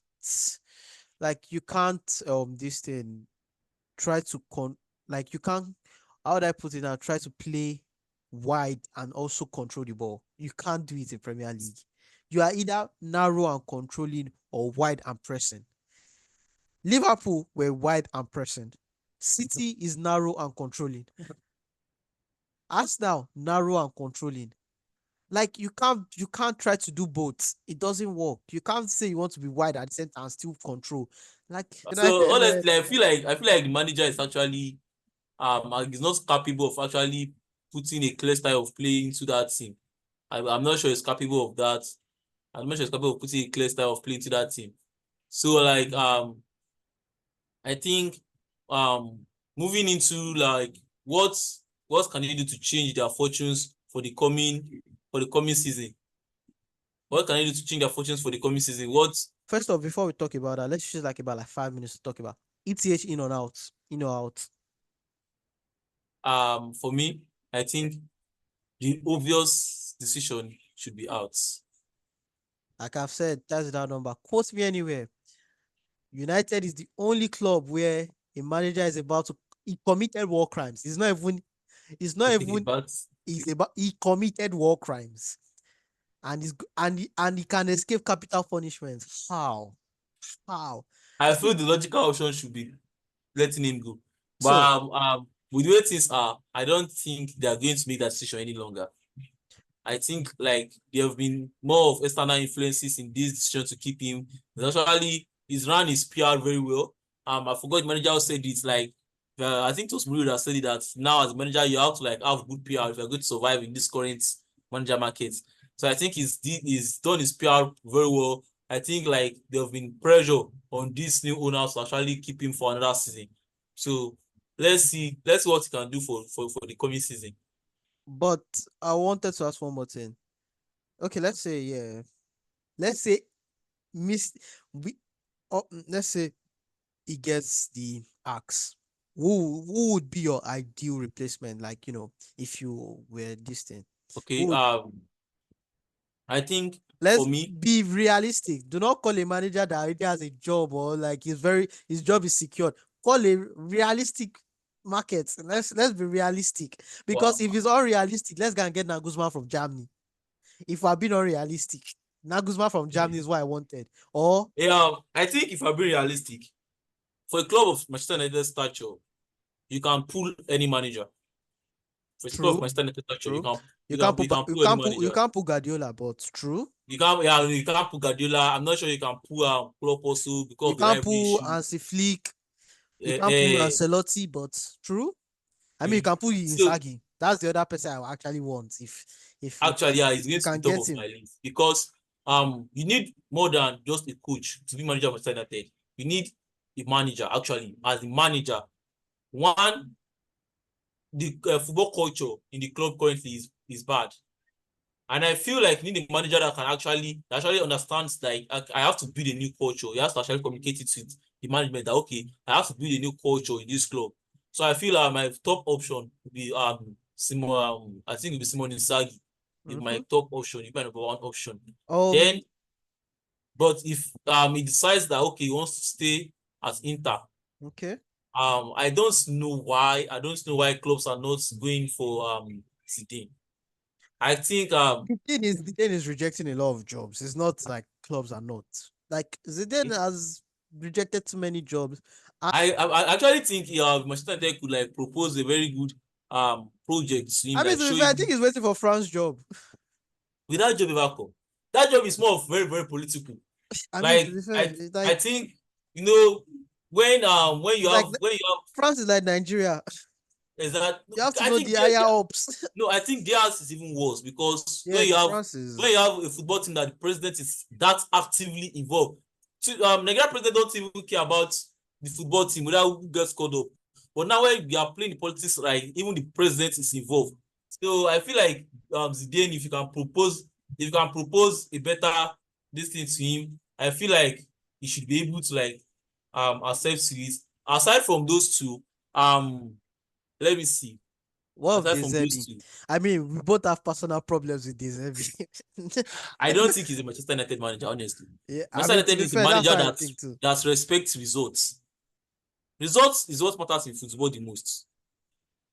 Speaker 2: Honestly.
Speaker 1: you can't this thing try to you can't, how would I put it now, try to play wide and also control the ball. You can't do it in Premier League. You are either narrow and controlling or wide and pressing. Liverpool were wide and pressing. City is narrow and controlling. Arsenal narrow and controlling. Like, you can't try to do both. It doesn't work. You can't say you want to be wide at the same time and still control. Like,
Speaker 2: So
Speaker 1: United were
Speaker 2: honestly, I feel like the manager is actually is not capable of actually putting a clear style of play into that team. I'm not sure he's capable of that. I'm not sure he's capable of putting a clear style of play into that team. So I think um moving into like what can they do to change their fortunes for the coming season? What can they do to change their fortunes for the coming season? What
Speaker 1: First off, before we talk about that, let's just about 5 minutes to talk about ETH in or out, in or out.
Speaker 2: for me, I think the obvious decision should be out.
Speaker 1: Like I've said, that's that number. Quote me anywhere. United is the only club where a manager is about to, he committed war crimes. It's not even
Speaker 2: But
Speaker 1: he's about he committed war crimes, and he can escape capital punishment. How? How?
Speaker 2: I feel
Speaker 1: See,
Speaker 2: the logical option should be letting him go. But
Speaker 1: so
Speaker 2: with the way things are, I don't think they are going to make that decision any longer. I think like there have been more of external influences in this decision to keep him. Actually, he's run his PR very well. I forgot the manager said it's like I think it was Mourinho that said it, that now as a manager you have to like have good PR if you're going to survive in this current manager market. So I think he's done his PR very well. I think like there have been pressure on these new owners to actually keep him for another season. So let's see what he can do for the coming season.
Speaker 1: But I wanted to ask one more thing. Okay, let's say yeah, let's say miss we. Let's say he gets the axe. Who would be your ideal replacement? Like if you were this thing, who
Speaker 2: Okay.
Speaker 1: would
Speaker 2: I think for
Speaker 1: let's
Speaker 2: me,
Speaker 1: be realistic. Do not call a manager that already has a job or like his job is secured. Call a realistic market. Let's be realistic. Because if
Speaker 2: wow,
Speaker 1: it's unrealistic, let's go and get Nagusman from Germany. If we're being unrealistic, Nagusman from Germany is what I wanted. Or
Speaker 2: yeah, I think if I'm being realistic, for a club of Manchester United stature, you can pull any manager. For a club of
Speaker 1: true,
Speaker 2: Manchester United stature,
Speaker 1: true. You
Speaker 2: you can pull any
Speaker 1: can't put you
Speaker 2: manager.
Speaker 1: can't put Guardiola, but true.
Speaker 2: You can't pull Guardiola. I'm not sure you can pull Klopp also because
Speaker 1: You
Speaker 2: of the
Speaker 1: can't
Speaker 2: rivalry
Speaker 1: put
Speaker 2: issue.
Speaker 1: Hansi Flick. You
Speaker 2: Uh,
Speaker 1: can't put
Speaker 2: uh,
Speaker 1: Ancelotti, but true. I mean, you
Speaker 2: okay.
Speaker 1: can put
Speaker 2: So
Speaker 1: Inzaghi. That's the other person I actually want. If you
Speaker 2: actually,
Speaker 1: can
Speaker 2: yeah,
Speaker 1: if
Speaker 2: he's
Speaker 1: you
Speaker 2: going to the
Speaker 1: can
Speaker 2: top
Speaker 1: get
Speaker 2: of
Speaker 1: him.
Speaker 2: my list because you need more than just a coach to be manager of Manchester United. You need a manager actually. As the manager, one, the football culture in the club currently is bad. And I feel like you need a manager that can actually understands like I have to build a new culture. He has to actually communicate it with the management that okay, I have to build a new culture in this club. So I feel my top option would be Simon. I think it would be Simon Inzaghi. My
Speaker 1: Mm-hmm.
Speaker 2: top option, my number one option.
Speaker 1: Um.
Speaker 2: Then, but if he decides that okay, he wants to stay at Inter,
Speaker 1: Okay.
Speaker 2: I don't know why clubs are not going for Zidane. I think
Speaker 1: The thing is rejecting a lot of jobs. It's not like clubs are not. Like Zidane has rejected too many jobs.
Speaker 2: I actually think Manchester United could like propose a very good project to him,
Speaker 1: I mean,
Speaker 2: like
Speaker 1: to be
Speaker 2: show
Speaker 1: fair, I think
Speaker 2: him
Speaker 1: he's waiting for France's job.
Speaker 2: without job ever come. That job is more of very, very political.
Speaker 1: I mean, to
Speaker 2: Like
Speaker 1: be fair, it's
Speaker 2: I
Speaker 1: like
Speaker 2: think you know when you
Speaker 1: it's like
Speaker 2: have when you have
Speaker 1: France is like Nigeria.
Speaker 2: is that
Speaker 1: You have to
Speaker 2: I
Speaker 1: know
Speaker 2: think
Speaker 1: the higher ups.
Speaker 2: no, I think theirs is even worse because
Speaker 1: Yeah, the France
Speaker 2: when you
Speaker 1: is.
Speaker 2: have a football team that the president is that actively involved. Nigeria president don't even care about the football team whether who gets called up. But now when we are playing the politics, right, even the president is involved. So I feel like Zidane, if you can propose a better this thing to him, I feel like he should be able to like accept to it. Aside from those two, let me see.
Speaker 1: What of
Speaker 2: Aside from those
Speaker 1: Deserbi?
Speaker 2: two,
Speaker 1: I mean, we both have personal problems with Deserbi.
Speaker 2: I don't think he's a Manchester United manager, honestly.
Speaker 1: Yeah, I
Speaker 2: Manchester
Speaker 1: mean, to
Speaker 2: United
Speaker 1: be
Speaker 2: is a
Speaker 1: fair, that's
Speaker 2: manager
Speaker 1: what I think too.
Speaker 2: that respects results. Results is what matters in football the most.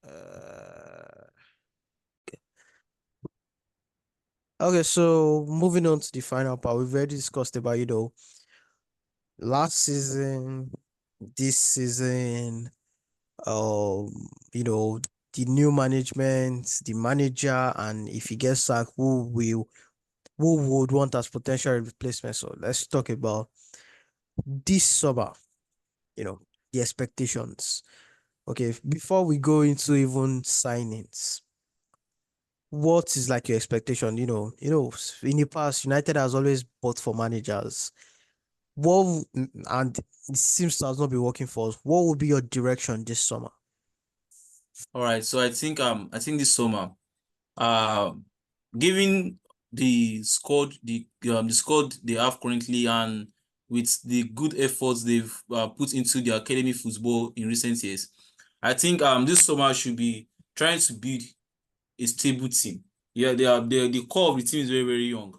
Speaker 1: Uh, okay, so moving on to the final part, we've already discussed about last season, this season, um, you know, the new management, the manager, and if he gets sacked, who would want as potential replacement? So let's talk about this summer, you know, the expectations. Okay, before we go into even signings, what is like your expectation? In the past, United has always bought for managers. And it seems to has not been working for us. What would be your direction this summer?
Speaker 2: All right, so I think this summer, uh, given the squad they have currently and with the good efforts they've put into the academy football in recent years, I think this summer should be trying to build a stable team. Yeah, the core of the team is very, very young.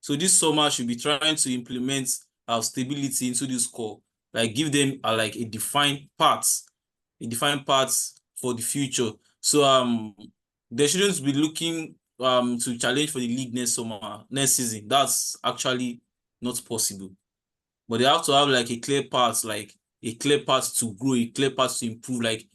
Speaker 2: So this summer should be trying to implement stability into this core, like give them like a defined path for the future. So they shouldn't be looking to challenge for the league next season. That's actually not possible. But they have to have like a clear path to grow, a clear path to improve. Like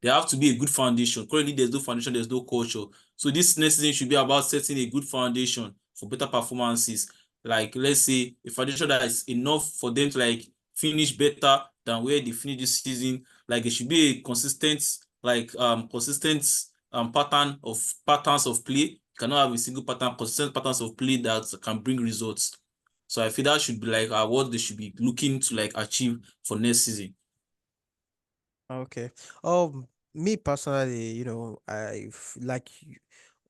Speaker 2: there have to be a good foundation. Currently, there's no foundation, there's no culture. So this next season should be about setting a good foundation for better performances. Like let's say a foundation that is enough for them to like finish better than where they finished this season. Like it should be a consistent patterns of play You cannot have a single pattern, consistent patterns of play that can bring results. So I feel that should be like what they should be looking to like achieve for next season.
Speaker 1: Okay. Me personally,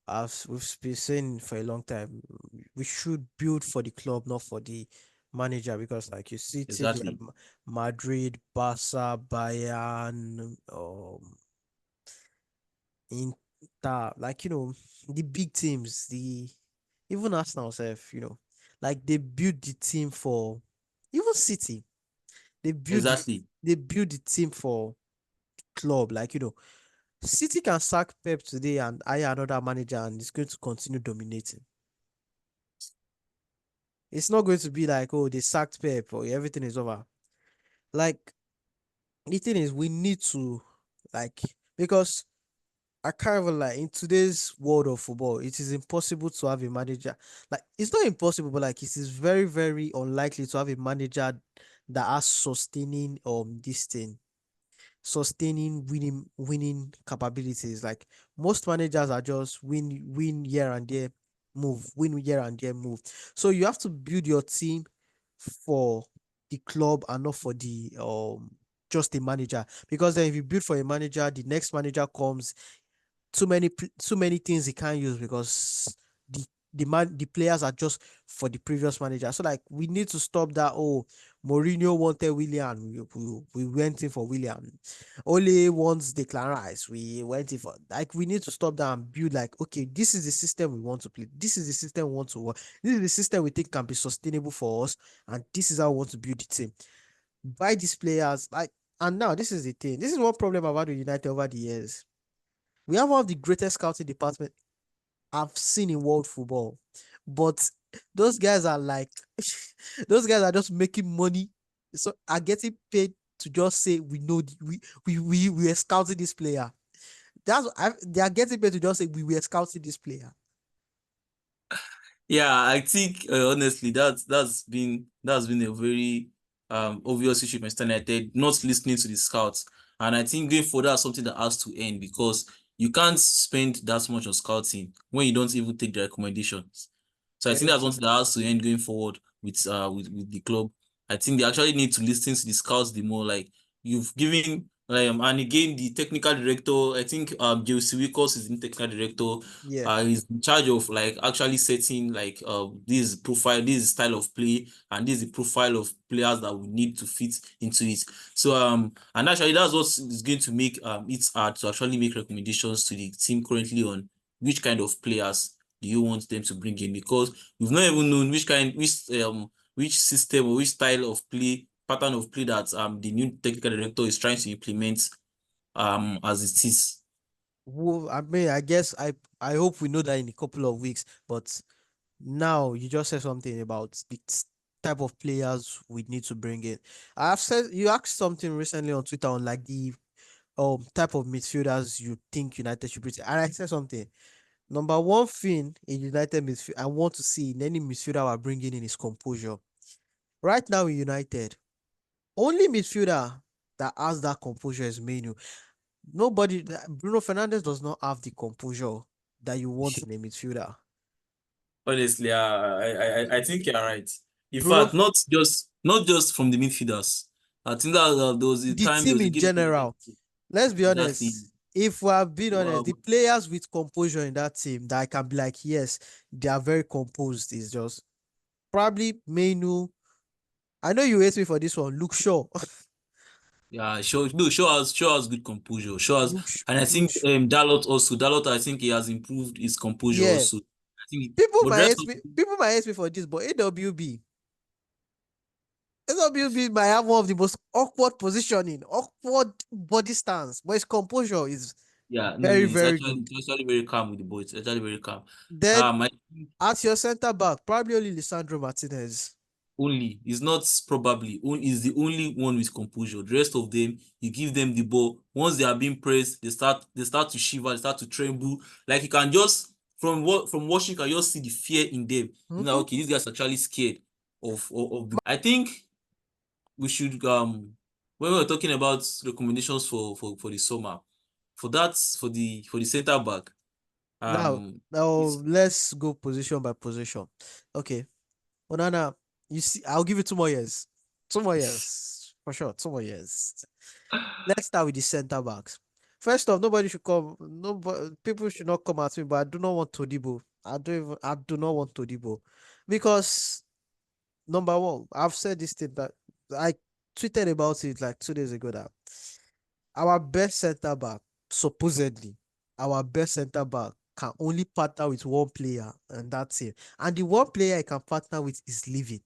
Speaker 1: as we've been saying for a long time, we should build for the club, not for the manager, because like you see teams like
Speaker 2: Exactly.
Speaker 1: Madrid, Barca, Bayern, Inter, like the big teams, the even Arsenal self, like they build the team for even City, they build the
Speaker 2: Exactly.
Speaker 1: they build the team for club, like City can sack Pep today and hire another manager and it's going to continue dominating. It's not going to be like, oh, they sacked Pep or everything is over. Like, the thing is, we need to, like, because I can't even like in today's world of football, it is impossible to have a manager. Like, it's not impossible, but like, it is very, very unlikely to have a manager that has sustaining this thing, sustaining winning capabilities. Like most managers are just win here and there, move, win here and there, move. So you have to build your team for the club and not for the just the manager. Because then if you build for a manager, the next manager comes, too many things he can't use because the the players are just for the previous manager. So like we need to stop that. Oh, Mourinho wanted William, we went in for William. Ole wants Declan Rice, we went in for like we need to stop that and build like okay, this is the system we want to play. This is the system we want to work. This is the system we think can be sustainable for us, and this is how we want to build the team. Buy these players like, and now this is the thing. This is one problem about the United over the years. We have one of the greatest scouting department I've seen in world football. But those guys are like those guys are just making money. So are getting paid to just say we know we are scouting this player. They are getting paid to just say we were scouting this player.
Speaker 2: Yeah, I think honestly that's been a very obvious issue with Manchester United not listening to the scouts, and I think going forward that's something that has to end because you can't spend that much on scouting when you don't even take the recommendations. So I think
Speaker 1: Very
Speaker 2: that's
Speaker 1: true.
Speaker 2: something that has to end going forward with the club. I think they actually need to listen to the scouts the more like you've given and again the technical director. I think Jose Wickos is the technical director.
Speaker 1: Yeah.
Speaker 2: He's in charge of like actually setting like this profile, this style of play, and this is the profile of players that we need to fit into it. So and actually that's what is going to make it hard to actually make recommendations to the team currently on which kind of players do you want them to bring in because we've not even known which system or which style of play pattern of play that the new technical director is trying to implement as it is.
Speaker 1: Well, I mean, I guess I hope we know that in a couple of weeks. But now you just said something about the type of players we need to bring in. I've said you asked something recently on Twitter on like the type of midfielders you think United should bring. And I said something. Number one thing in United midfield I want to see in any midfielder we're bringing in is composure. Right now in United, only midfielder that has that composure is Menu. Bruno Fernandez does not have the composure that you want in a midfielder.
Speaker 2: Honestly, I think you're right. In
Speaker 1: Bruno,
Speaker 2: fact, not just from the midfielders. I think that there was a
Speaker 1: the
Speaker 2: time there
Speaker 1: team
Speaker 2: was a
Speaker 1: in
Speaker 2: game
Speaker 1: general. Let's be
Speaker 2: exactly.
Speaker 1: honest. If we are being honest, the
Speaker 2: Well,
Speaker 1: players with composure in that team that I can be like, yes, they are very composed. Is just probably Menu. I know you hate me for this one. Luke Shaw.
Speaker 2: yeah, show us good composure. Show us, and I
Speaker 1: Luke
Speaker 2: think
Speaker 1: Shaw.
Speaker 2: Dalot I think he has improved his composure
Speaker 1: Yeah.
Speaker 2: also. I think, but the rest of
Speaker 1: People might hate me for this, but AWB might have one of the most awkward positioning, awkward body stance, but his composure is
Speaker 2: yeah, no,
Speaker 1: very,
Speaker 2: it's
Speaker 1: very
Speaker 2: actually
Speaker 1: good.
Speaker 2: it's actually very calm with the boys. It's actually very calm.
Speaker 1: Then
Speaker 2: I think
Speaker 1: at your center back, probably only Lisandro Martinez.
Speaker 2: only is not probably is the only one with composure. The rest of them, you give them the ball. Once they are being pressed, they start to shiver, they start to tremble. Like you can just from watching, you can just see the fear in them. You know,
Speaker 1: Mhm.
Speaker 2: okay, these guys are actually scared of the. I think we should when we were talking about recommendations for the summer for the center back.
Speaker 1: Now,
Speaker 2: Um,
Speaker 1: now
Speaker 2: it's
Speaker 1: let's go position by position. Okay, Onana, you see, I'll give you 2 more years. 2 more years for sure. 2 more years. Let's start with the center backs. First off, nobody should come. Nobody, people should not come at me, but I do not want Todibo. I do not want Todibo because number one, I've said this thing that I tweeted about it like 2 days ago that our best center back, supposedly, our best center back can only partner with one player, and that's it. And the one player I can partner with is leaving.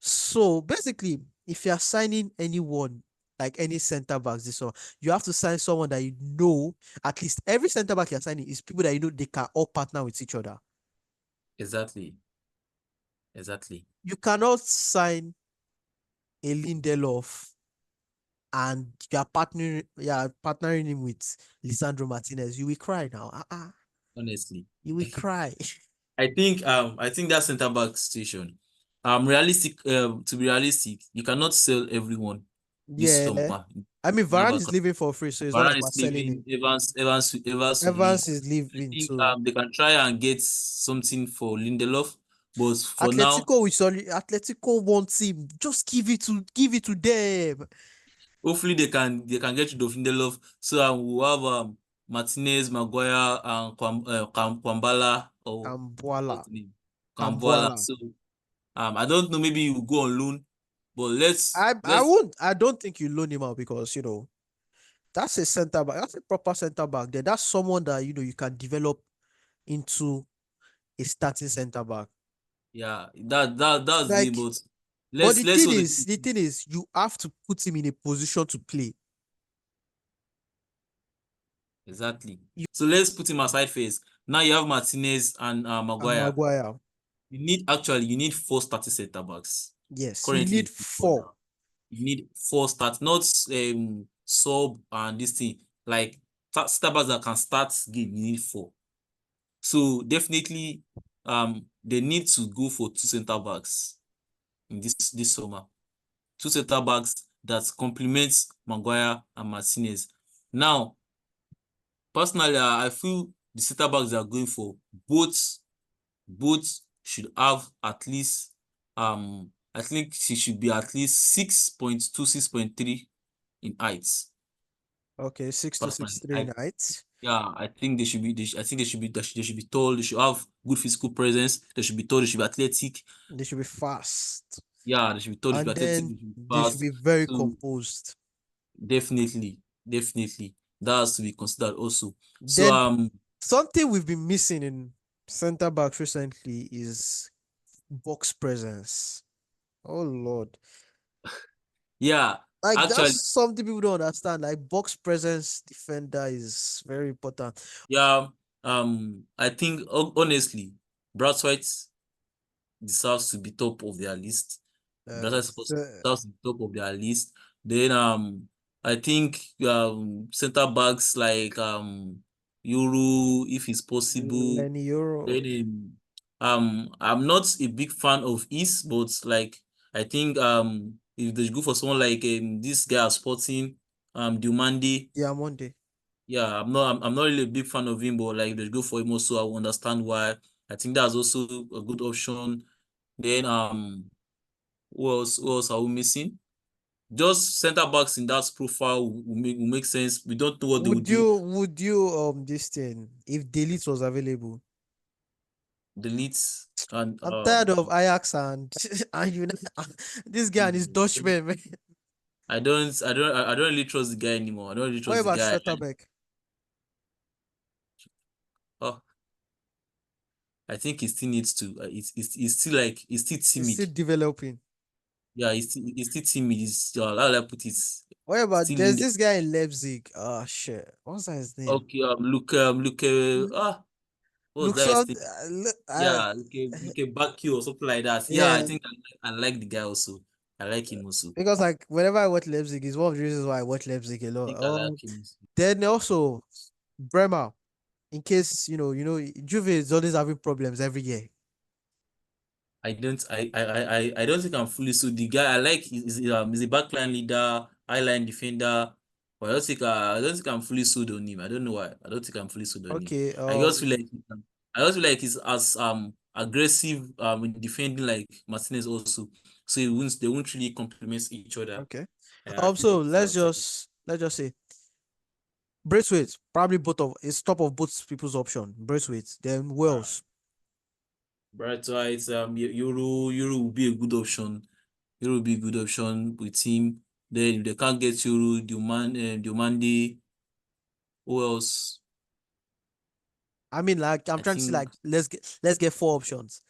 Speaker 1: So basically, if you are signing anyone, like any center backs, this one, you have to sign someone that you know. At least every center back you're signing is people that you know they can all partner with each other.
Speaker 2: exactly, exactly.
Speaker 1: You cannot sign a Lindelof and you are partnering him with Lisandro Martinez. You will cry now.
Speaker 2: Honestly,
Speaker 1: You will cry.
Speaker 2: I think that center back situation. Realistic. To be realistic, you cannot sell everyone this
Speaker 1: Yeah.
Speaker 2: summer.
Speaker 1: I mean, Varane
Speaker 2: Never.
Speaker 1: is leaving for free, so it's not like
Speaker 2: Varane
Speaker 1: we're
Speaker 2: is
Speaker 1: selling
Speaker 2: leaving.
Speaker 1: him.
Speaker 2: Evans will leave.
Speaker 1: Evans is
Speaker 2: I
Speaker 1: leaving
Speaker 2: think
Speaker 1: too.
Speaker 2: they can try and get something for Lindelof, but for now,
Speaker 1: Atletico wants him. Just give it to them.
Speaker 2: hopefully they can get rid of Lindelof. So we'll have Martinez, Maguire, and Kwambala or what's
Speaker 1: Cambuala.
Speaker 2: the name? Kwambala.
Speaker 1: Cambuala.
Speaker 2: So I don't know. Maybe he will go on loan, but
Speaker 1: I
Speaker 2: let's
Speaker 1: won't. I don't think you loan him out because that's a center back. That's a proper center back. There, that's someone that you can develop into a starting center back.
Speaker 2: yeah, that's the
Speaker 1: Like,
Speaker 2: but
Speaker 1: but
Speaker 2: let's
Speaker 1: the
Speaker 2: let's
Speaker 1: thing
Speaker 2: see what the
Speaker 1: is, the thing is, you have to put him in a position to play.
Speaker 2: exactly.
Speaker 1: You
Speaker 2: So let's put him aside first. Now you have Martinez and
Speaker 1: and
Speaker 2: Maguire.
Speaker 1: Maguire.
Speaker 2: You need four starting center backs
Speaker 1: Yes, you
Speaker 2: currently
Speaker 1: need
Speaker 2: in football
Speaker 1: four.
Speaker 2: now. You need four start, not sub and this thing. Like center backs that can start game, you need four. So definitely they need to go for two center backs in this summer. Two center backs that complements Maguire and Martinez. Now, personally, I feel the center backs they are going for both both should have at least I think she should be at least 6.2, 6.3 in height.
Speaker 1: Okay, six to six
Speaker 2: Personally,
Speaker 1: three nights.
Speaker 2: I think they should be I think they should be tall, they should have good physical presence, they should be tall, they should be athletic.
Speaker 1: They should be fast,
Speaker 2: Yeah, they should be tall, they should be
Speaker 1: and
Speaker 2: athletic,
Speaker 1: then
Speaker 2: they should be
Speaker 1: they should
Speaker 2: fast.
Speaker 1: be very
Speaker 2: So
Speaker 1: composed.
Speaker 2: definitely that has to be considered also. So
Speaker 1: Then something we've been missing in center backs recently is box presence. Oh Lord.
Speaker 2: yeah,
Speaker 1: Like that's
Speaker 2: actually,
Speaker 1: something people don't understand. Like box presence defender is very important.
Speaker 2: yeah, I think honestly, Brad White deserves to be top of their list. Brad White
Speaker 1: It's,
Speaker 2: deserves to be top of their list. Then I think center backs like Euro, if it's possible.
Speaker 1: Lenny Euro.
Speaker 2: Then I'm not a big fan of East, but like I think if they go for someone like this guy at Sporting, Diomande.
Speaker 1: Diamonde.
Speaker 2: Yeah, I'm not really a big fan of him, but like they go for him also, I will understand why. I think that's also a good option. Then who else are we missing? Just center backs in that profile will make sense. We don't know what they will do.
Speaker 1: Would you this thing if Delete was available?
Speaker 2: Delete and
Speaker 1: I'm tired of Ajax and and this guy and his Dutchman, man.
Speaker 2: I don't really trust the guy anymore. I don't really
Speaker 1: What
Speaker 2: trust the
Speaker 1: about
Speaker 2: guy.
Speaker 1: Schlotterbeck?
Speaker 2: Oh, I think he still needs to. It's still like he's still
Speaker 1: He's
Speaker 2: timid.
Speaker 1: still developing.
Speaker 2: Yeah, he's still timid. How will I put it?
Speaker 1: What about
Speaker 2: Still in
Speaker 1: there's
Speaker 2: the
Speaker 1: this guy in Leipzig? Oh shit. What's that his name?
Speaker 2: okay. Look. What was
Speaker 1: Looks
Speaker 2: that?
Speaker 1: on
Speaker 2: Thing? Yeah, look back you or something like that. Yeah, I
Speaker 1: yeah.
Speaker 2: think I like the guy also. I like him also. I
Speaker 1: Because like whenever I watch Leipzig, it's one of the reasons why I watch Leipzig a lot.
Speaker 2: think I like him also.
Speaker 1: Then also Bremer, in case Juve is always having problems every year.
Speaker 2: I don't think I'm fully so the guy I like is a backline leader, highline defender. But I don't think I'm fully sold on him. I don't know why. I don't think I'm fully sold on him.
Speaker 1: Okay.
Speaker 2: I just feel like I just feel like he's as aggressive in defending like Martinez also. So they won't really complement each other.
Speaker 1: Okay.
Speaker 2: I feel
Speaker 1: So
Speaker 2: like it's
Speaker 1: let's just say Braithwaite, probably both of it's top of both people's option. Braithwaite, then
Speaker 2: uh,
Speaker 1: Wells.
Speaker 2: bright white. Euro will be a good option. Euro will be a good option with him. Then if they can't get Euro, Diomande, who else?
Speaker 1: I mean, like I'm
Speaker 2: I
Speaker 1: trying to say,
Speaker 2: think
Speaker 1: like let's get four options: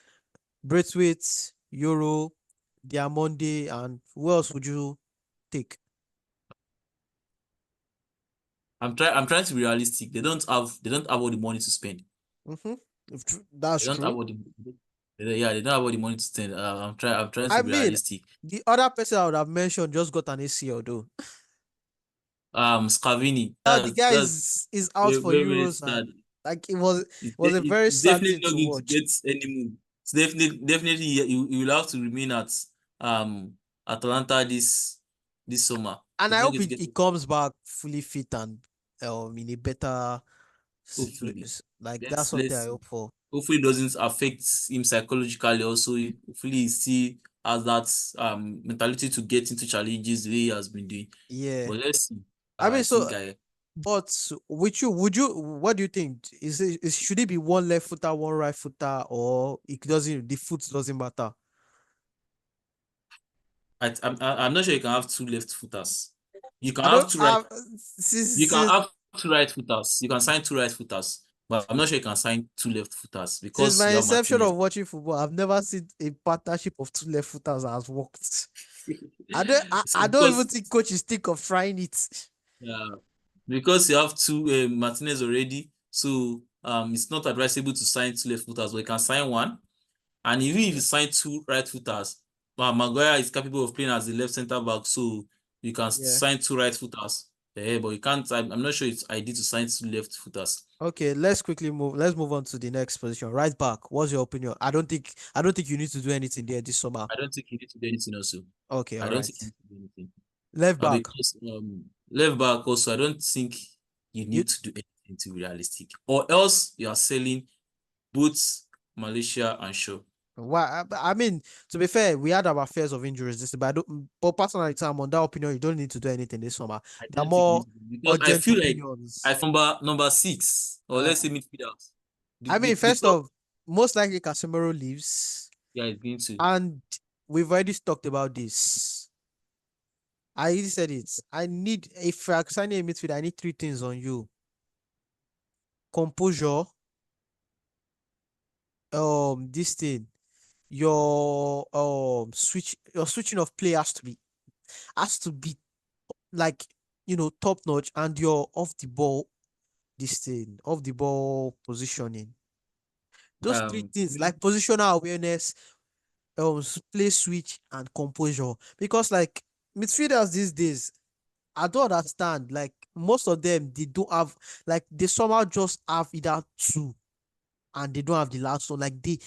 Speaker 1: Braithwaite, Euro, Diamonde, and who else would you take?
Speaker 2: I'm trying to be realistic. They don't have all the money to spend.
Speaker 1: Mm-hmm. That's
Speaker 2: They don't have
Speaker 1: true.
Speaker 2: all the yeah, they don't have all the money to spend. I'm trying
Speaker 1: I
Speaker 2: to be
Speaker 1: mean,
Speaker 2: realistic.
Speaker 1: the other person I would have mentioned just got an ACL though.
Speaker 2: Scavini,
Speaker 1: Now the guy
Speaker 2: that's
Speaker 1: is out
Speaker 2: very,
Speaker 1: for
Speaker 2: very, very
Speaker 1: Euros,
Speaker 2: sad.
Speaker 1: and like it was a very
Speaker 2: It's
Speaker 1: sad
Speaker 2: definitely
Speaker 1: thing
Speaker 2: not
Speaker 1: to
Speaker 2: going to
Speaker 1: watch.
Speaker 2: get any move. It's definitely he will have to remain at um Atalanta this summer.
Speaker 1: And
Speaker 2: He's
Speaker 1: I
Speaker 2: not
Speaker 1: hope
Speaker 2: going to
Speaker 1: he,
Speaker 2: get
Speaker 1: he comes back fully fit and in a better
Speaker 2: hopefully.
Speaker 1: like that's something
Speaker 2: Let's
Speaker 1: I
Speaker 2: see.
Speaker 1: hope for.
Speaker 2: Hopefully it doesn't affect him psychologically also. Hopefully he still has that mentality to get into challenges the way he has been doing.
Speaker 1: Yeah.
Speaker 2: But let's see.
Speaker 1: I
Speaker 2: I
Speaker 1: mean, so
Speaker 2: think I
Speaker 1: but with you, what do you think? Should it be one left footer, one right footer, or the foot doesn't matter?
Speaker 2: I'm not sure you can have two left footers. You can
Speaker 1: I don't
Speaker 2: have two right.
Speaker 1: have
Speaker 2: You can
Speaker 1: since
Speaker 2: have two right footers. You can sign two right footers, but I'm not sure you can sign two left footers
Speaker 1: since
Speaker 2: because
Speaker 1: my
Speaker 2: you have
Speaker 1: inception
Speaker 2: Martinez.
Speaker 1: of watching football, I've never seen a partnership of two left footers that has worked. I don't even
Speaker 2: Because
Speaker 1: think coaches think of trying it.
Speaker 2: uh, because you have two Martinez already, so it's not advisable to sign two left footers, but you can sign one. And even if you
Speaker 1: Okay.
Speaker 2: sign two right footers, Maguire is capable of playing as the left centre back, so you can
Speaker 1: Yeah.
Speaker 2: sign two right footers. Yeah, but you can't. I'm not sure it's ideal to sign two left footers.
Speaker 1: Okay, let's move on to the next position. Right back. What's your opinion? I don't think you need to do anything there this summer.
Speaker 2: I don't think you need to do anything also.
Speaker 1: Okay,
Speaker 2: I
Speaker 1: all
Speaker 2: don't think you
Speaker 1: right.
Speaker 2: need to do anything.
Speaker 1: Left back.
Speaker 2: Because left back also, I don't think you
Speaker 1: You
Speaker 2: need to do anything to be realistic, or else you are selling both Malaysia and Shaw.
Speaker 1: why I mean, to be fair, we had our fears of injuries this, but I don't but personally I'm on that opinion. You don't need to do anything this summer.
Speaker 2: I
Speaker 1: There are
Speaker 2: don't think you need
Speaker 1: more
Speaker 2: to do because I
Speaker 1: urgent
Speaker 2: feel like I
Speaker 1: opinions.
Speaker 2: number six, or
Speaker 1: Uh
Speaker 2: let's say midfielders.
Speaker 1: I mean,
Speaker 2: The
Speaker 1: first
Speaker 2: top
Speaker 1: off, most likely Casemiro leaves.
Speaker 2: guy is going to.
Speaker 1: And we've already talked about this. I already said it. If I sign a midfield, I need three things on you: composure, this thing, your switching of play has to be like top notch, and your off the ball positioning. Those three things,
Speaker 2: Me,
Speaker 1: like positional awareness, play switch, and composure. Because like midfielders these days, I don't understand. Like most of them, they don't have like they somehow just have either two and they don't have the last one. Like they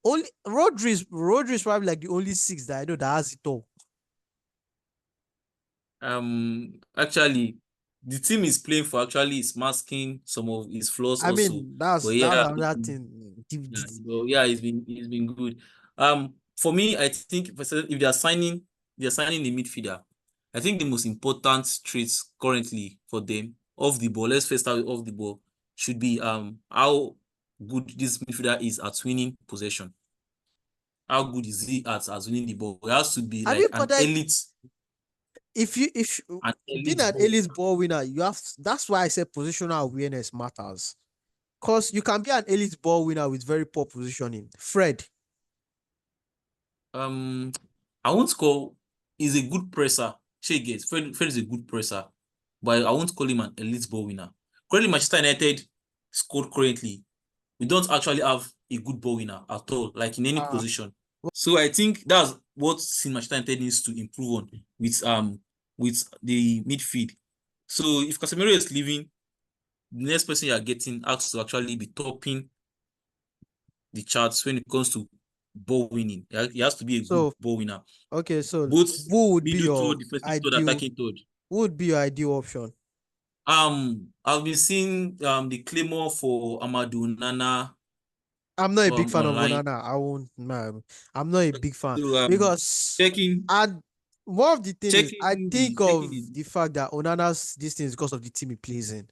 Speaker 1: only Rodri is probably like the only six that I know that has it all.
Speaker 2: actually, the team is playing for actually is masking some of his flaws
Speaker 1: I
Speaker 2: also.
Speaker 1: mean,
Speaker 2: But
Speaker 1: that's
Speaker 2: yeah,
Speaker 1: another thing.
Speaker 2: yeah, well, yeah, it's been good. For me, I think if they are signing a midfielder. I think the most important traits currently for them off the ball. Let's first start with off the ball. Should be how good this midfielder is at winning possession. How good is he at winning the ball? It has to be
Speaker 1: I mean,
Speaker 2: like
Speaker 1: but like if
Speaker 2: an
Speaker 1: being
Speaker 2: elite
Speaker 1: an
Speaker 2: ball.
Speaker 1: elite ball winner, that's why I said positional awareness matters. Because you can be an elite ball winner with very poor positioning. Fred,
Speaker 2: Um, I won't call he's a good presser. Fred is a good presser, but I won't call him an elite ball winner. Currently, Manchester United scored currently. We don't actually have a good ball winner at all, like in any
Speaker 1: uh,
Speaker 2: position. So I think that's what Manchester United needs to improve on with the midfield. So if Casemiro is leaving, the next person you are getting has to actually be topping the charts when it comes to ball winning. He has to be a good
Speaker 1: so
Speaker 2: ball winner.
Speaker 1: okay, so
Speaker 2: Both
Speaker 1: who would be
Speaker 2: middle
Speaker 1: your
Speaker 2: third, defensive third,
Speaker 1: ideal
Speaker 2: attacking third.
Speaker 1: Who would be your ideal option?
Speaker 2: I've been seeing the claimor for Amadou Nana
Speaker 1: I'm not a big fan of
Speaker 2: online.
Speaker 1: Onana. I won't. No, I'm not a big fan
Speaker 2: So
Speaker 1: because
Speaker 2: checking
Speaker 1: I. One of the thing is, I think
Speaker 2: checking
Speaker 1: of
Speaker 2: the
Speaker 1: the fact that Onana's this thing is because of the team he plays in.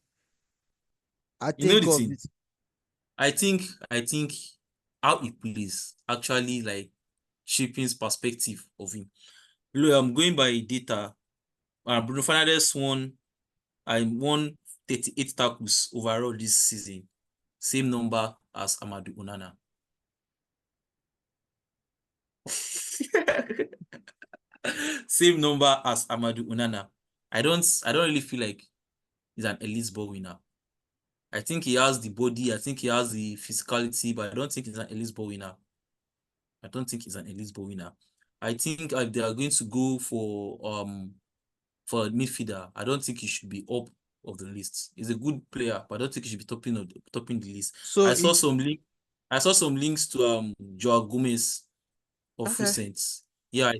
Speaker 1: I
Speaker 2: you know
Speaker 1: think
Speaker 2: the
Speaker 1: of
Speaker 2: thing.
Speaker 1: it.
Speaker 2: I think how he plays actually like shaping perspective of him. Look, I'm going by data. Bruno Fernandes won 38 tackles overall this season, same number as Amadou Onana. Same number as Amadou Onana. I don't really feel like he's an elite ball winner. I think he has the body, I think he has the physicality, but I don't think he's an elite ball winner. I don't think he's an elite ball winner. I think if they are going to go for a midfielder, I don't think he should be up of the list. He's a good player, but I don't think he should be topping the list.
Speaker 1: So
Speaker 2: I saw
Speaker 1: if
Speaker 2: some link I saw some links to Joao Gomez of
Speaker 1: okay,
Speaker 2: recent. Yeah,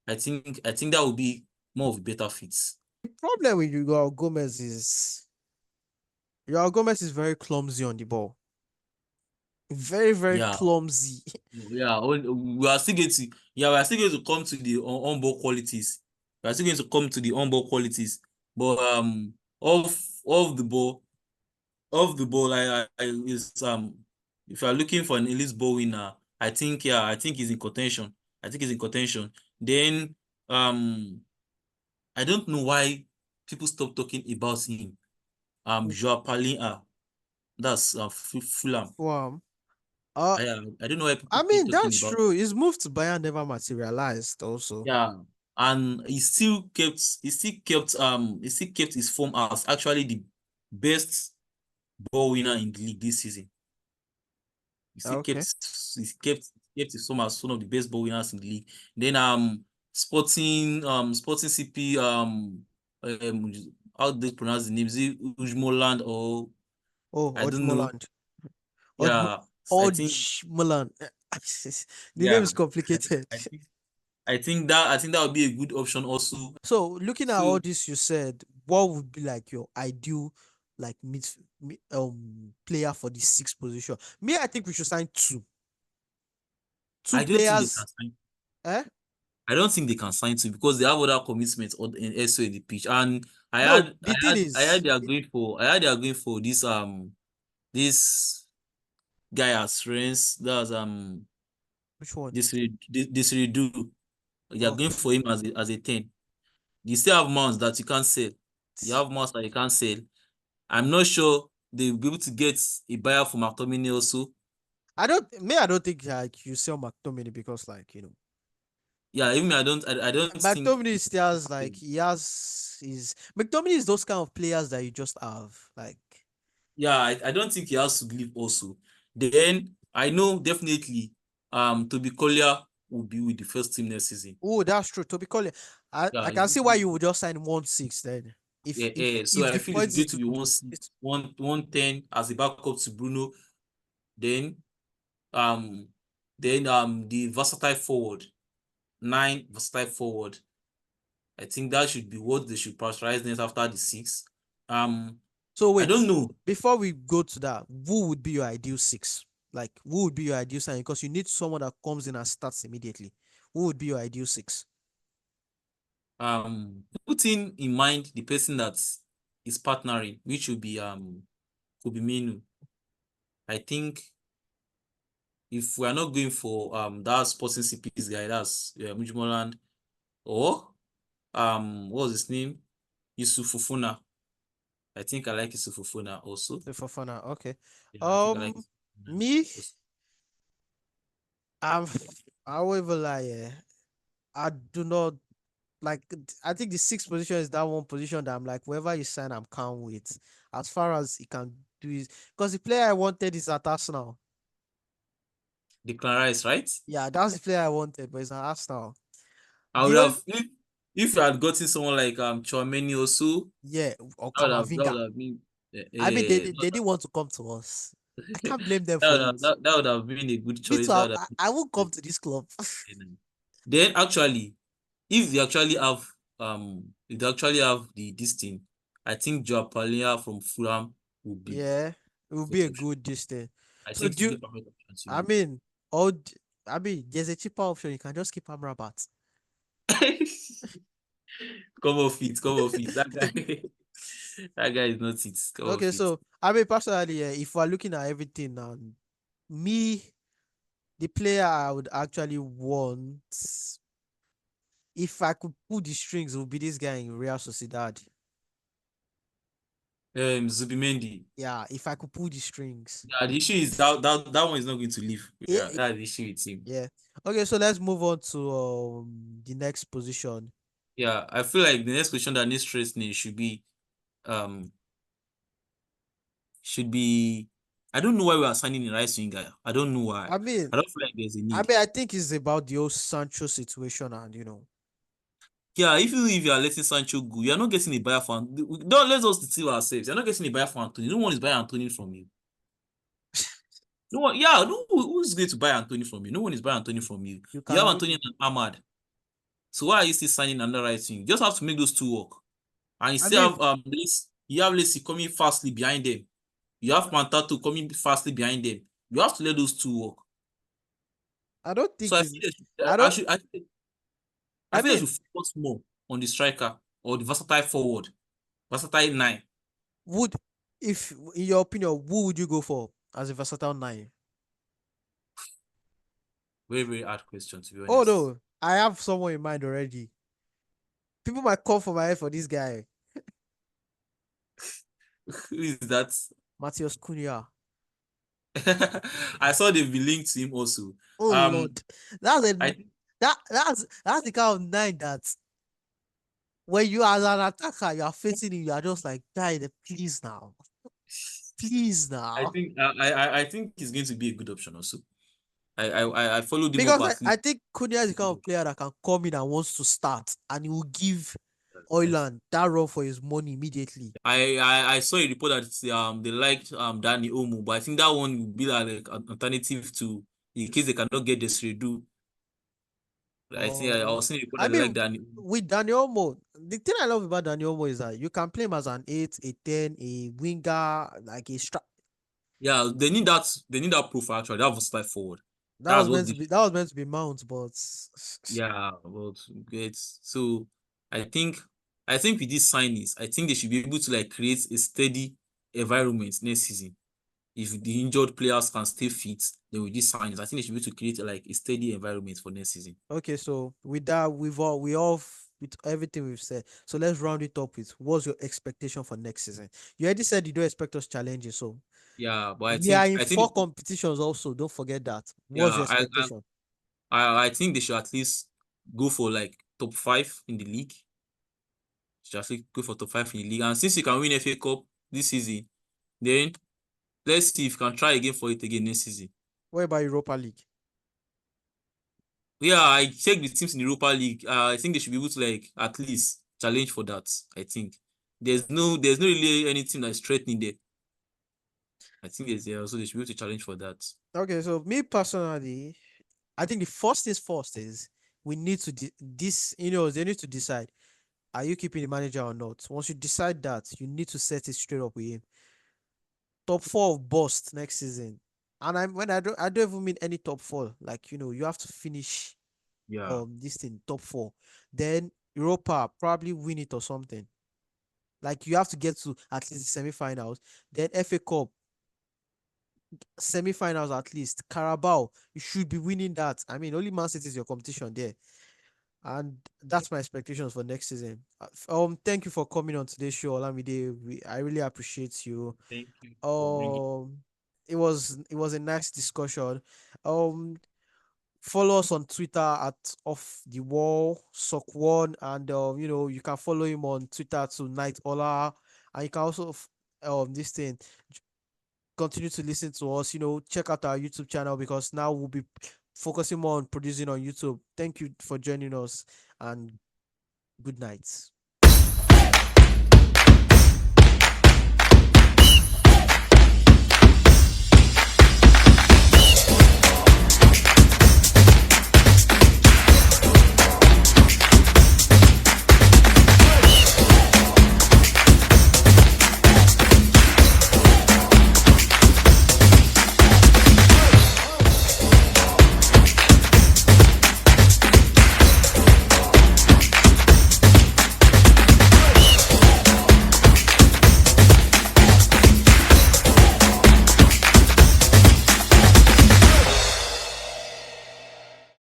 Speaker 2: I think that would be more of a better fit.
Speaker 1: the problem with Joao Gomez is very clumsy on the ball. Very very
Speaker 2: Yeah,
Speaker 1: clumsy.
Speaker 2: yeah. We are still going to come to the on-ball qualities. We are still going to come to the on-ball qualities. But off the ball, is if you are looking for an elite ball winner, I think he's in contention. I think he's in contention. Then um I don't know why people stop talking about him. Joao Palinha, that's Fulham.
Speaker 1: Wow. Uh,
Speaker 2: I don't know why people
Speaker 1: I
Speaker 2: keep
Speaker 1: mean
Speaker 2: talking
Speaker 1: that's
Speaker 2: about.
Speaker 1: true. His move to Bayern never materialized. Also,
Speaker 2: Yeah, and he still kept his form as actually the best ball winner in the league this season. He still kept
Speaker 1: okay.
Speaker 2: kept his form as one of the best ball winners in the league. Then Sporting CP how do they pronounce the name? Is it Ujmoland or
Speaker 1: Oh,
Speaker 2: I don't know.
Speaker 1: Ojmoland.
Speaker 2: Yeah, I think
Speaker 1: Ojmoland. The name
Speaker 2: yeah,
Speaker 1: is complicated.
Speaker 2: I think that would be a good option also.
Speaker 1: So looking at all
Speaker 2: So
Speaker 1: this you said, what would be like your ideal like player for the sixth position? Me, I think we should sign two
Speaker 2: I don't think they can
Speaker 1: players.
Speaker 2: sign.
Speaker 1: Eh?
Speaker 2: I don't think they can sign to because they have other commitments elsewhere in the pitch. And I
Speaker 1: No,
Speaker 2: had I
Speaker 1: the thing
Speaker 2: had I
Speaker 1: is,
Speaker 2: had they are going for this guy as friends. That's
Speaker 1: which one?
Speaker 2: this do. They are
Speaker 1: Oh,
Speaker 2: going for him as a 10. You still have mounts that you can't sell. You have mounts that you can't sell. I'm not sure they'll be able to get a buyer for McTominay also.
Speaker 1: I don't think like you sell McTominay because like
Speaker 2: Yeah, even I don't think
Speaker 1: McTominay still has like he has his McTominay is those kind of players that you just have like.
Speaker 2: yeah, I don't think he has to leave also. Then I know definitely Toby Collier will be with the first team next season.
Speaker 1: Oh, that's true. To be calling, I
Speaker 2: Yeah,
Speaker 1: can see why you would just sign 1-6 then. If
Speaker 2: yeah,
Speaker 1: if
Speaker 2: yeah. So
Speaker 1: if
Speaker 2: I
Speaker 1: the
Speaker 2: feel it's
Speaker 1: point
Speaker 2: going
Speaker 1: is
Speaker 2: to
Speaker 1: to
Speaker 2: be
Speaker 1: it's
Speaker 2: 110 as a backup to Bruno. Then um the versatile forward, 9 versatile forward. I think that should be what they should prioritize next after the six. Um
Speaker 1: so
Speaker 2: I don't
Speaker 1: wait,
Speaker 2: know.
Speaker 1: before we go to that, who would be your ideal six? Like who would be your ideal sign? Because you need someone that comes in and starts immediately. Who would be your ideal six?
Speaker 2: Putting in mind the person that is partnering, which will be could be Menu. I think if we are not going for that Sporting CP's guy, that's Mujmoland or what was his name? Yusuf Fofana. I think I like Yusuf Fofana also.
Speaker 1: The Fofana, okay.
Speaker 2: Yeah, I think I like
Speaker 1: Um,
Speaker 2: Yusuf Fofana
Speaker 1: me,
Speaker 2: also.
Speaker 1: I'm however like I do not like I think the sixth position is that one position that I'm like whoever you sign, I'm calm with. As far as he can do is because the player I wanted is at Arsenal.
Speaker 2: Declan Rice, right?
Speaker 1: Yeah, that's the player I wanted, but it's at Arsenal.
Speaker 2: I
Speaker 1: The
Speaker 2: would
Speaker 1: only
Speaker 2: have if you had gotten someone like Chouameni also,
Speaker 1: yeah, or
Speaker 2: that
Speaker 1: Kamavinga.
Speaker 2: would have been
Speaker 1: I mean, they,
Speaker 2: uh,
Speaker 1: they, they didn't want to come to us. I can't blame them
Speaker 2: that
Speaker 1: for
Speaker 2: would
Speaker 1: it.
Speaker 2: have that would have been a good
Speaker 1: Me
Speaker 2: choice.
Speaker 1: too.
Speaker 2: That would have
Speaker 1: I won't
Speaker 2: been
Speaker 1: come to this club.
Speaker 2: then actually, if they actually have they actually have the this thing. I think Joao Palhinha from Fulham would be
Speaker 1: Yeah, it would be
Speaker 2: perfect
Speaker 1: a
Speaker 2: option.
Speaker 1: good distance.
Speaker 2: I
Speaker 1: So
Speaker 2: think
Speaker 1: do
Speaker 2: he's
Speaker 1: you,
Speaker 2: the perfect option to
Speaker 1: I
Speaker 2: me.
Speaker 1: mean, all I mean, there's a cheaper option. You can just keep Amrabat.
Speaker 2: Come off it, come off it. That guy, that guy is not it. Come
Speaker 1: Okay,
Speaker 2: off it.
Speaker 1: so I mean, personally, if we're looking at everything now, me, the player I would actually want, if I could pull the strings, would be this guy in Real Sociedad.
Speaker 2: Zubimendi.
Speaker 1: Yeah, if I could pull the strings.
Speaker 2: Yeah, the issue is that one is not going to leave.
Speaker 1: Yeah,
Speaker 2: Yeah, that's the issue with him.
Speaker 1: yeah. Okay, so let's move on to the next position.
Speaker 2: Yeah, I feel like the next question that needs stressing um should be I don't know why we are signing a right winger. I don't know why.
Speaker 1: I mean,
Speaker 2: I don't feel like there's a
Speaker 1: I
Speaker 2: need.
Speaker 1: mean, I think it's about the whole Sancho situation, and
Speaker 2: Yeah, if you are letting Sancho go, you're not getting a buyer for don't let us deceive ourselves. You're not getting a buyer for Anthony. No one is buying Anthony from you. No one, yeah, who's going to buy Anthony from you? No one is buying Anthony from you.
Speaker 1: you
Speaker 2: You have
Speaker 1: can
Speaker 2: Anthony and Ahmad. So why are you still signing another right wing? You just have to make those two work. And you
Speaker 1: I
Speaker 2: still
Speaker 1: mean,
Speaker 2: have you have Lacy coming fastly behind them. You have Mantato coming fastly behind them. You have to let those two work.
Speaker 1: I don't
Speaker 2: So
Speaker 1: think
Speaker 2: I
Speaker 1: it's.
Speaker 2: feel they
Speaker 1: I don't.
Speaker 2: I
Speaker 1: I
Speaker 2: feel they
Speaker 1: mean,
Speaker 2: should focus more on the striker or the versatile forward, versatile nine.
Speaker 1: would if in your opinion, who would you go for as a versatile nine?
Speaker 2: Very, very hard question to be
Speaker 1: Oh
Speaker 2: honest.
Speaker 1: no, I have someone in mind already. People might come for my head for this guy,
Speaker 2: Who is that?
Speaker 1: Matheus Cunha.
Speaker 2: I saw they've been linked to him also.
Speaker 1: Oh
Speaker 2: Um,
Speaker 1: Lord, that's a
Speaker 2: I
Speaker 1: that's the kind of nine that when you as an attacker you are facing him, you are just like, guy, please now, please
Speaker 2: I
Speaker 1: now.
Speaker 2: think I think he's going to be a good option also. I followed him up
Speaker 1: Because
Speaker 2: at
Speaker 1: I
Speaker 2: least.
Speaker 1: think Cunha is the kind of player that can come in and wants to start, and he will give Oyland that run for his money immediately.
Speaker 2: I saw a report that they liked Danny Omo, but I think that one would be like an alternative to in case they cannot get the Sredu. I think I
Speaker 1: Oh,
Speaker 2: was seeing a report
Speaker 1: I
Speaker 2: that they like
Speaker 1: mean,
Speaker 2: Danny Omo.
Speaker 1: with Daniel Mo, the thing I love about Daniel Mo is that you can play him as an 8, a 10, a winger, like a strap.
Speaker 2: Yeah, they need that profile actually. That was step forward. That's what they
Speaker 1: That was meant to be Mount, but
Speaker 2: yeah, but great. So I think I think with these signings, I think they should be able to like create a steady environment next season. If the injured players can stay fit, then with these signings, I think they should be able to create like a steady environment for next season.
Speaker 1: okay. So with that, with everything we've said. So let's round it up with what's your expectation for next season? You already said you don't expect us challenging, so
Speaker 2: Yeah, but I
Speaker 1: we are
Speaker 2: think
Speaker 1: in
Speaker 2: I think
Speaker 1: 4 competitions also. Don't forget that. What's
Speaker 2: yeah,
Speaker 1: your expectation?
Speaker 2: I think they should at least go for like top five in the league. Should actually go for top five in the league. And since you can win FA Cup this season, then let's see if you can try again for it again next season.
Speaker 1: What about Europa League?
Speaker 2: Yeah, I checked the teams in the Europa League. I think they should be able to like at least challenge for that. I think there's no really any team that's threatening there. I think there's there also they should be able to challenge for that.
Speaker 1: Okay, so me personally, I think the first things first is we need to they need to decide, are you keeping the manager or not? Once you decide that, you need to set it straight up with him. Top four of bust next season. And I don't even mean any top four. Like, you have to finish
Speaker 2: Yeah,
Speaker 1: this thing top four. Then Europa probably win it or something. Like you have to get to at least the semi-finals. Then FA Cup semi-finals at least. Carabao, you should be winning that. I mean, only Man City is your competition there. And that's my expectations for next season. Thank you for coming on today's show, Olamide. I really appreciate you.
Speaker 2: thank you for bringing.
Speaker 1: Um, it was a nice discussion. Um, follow us on Twitter at off the wall sock one, and you can follow him on Twitter to Knight Ola, and you can also this thing continue to listen to us. Check out our YouTube channel because now we'll be focusing more on producing on YouTube. Thank you for joining us, and good night.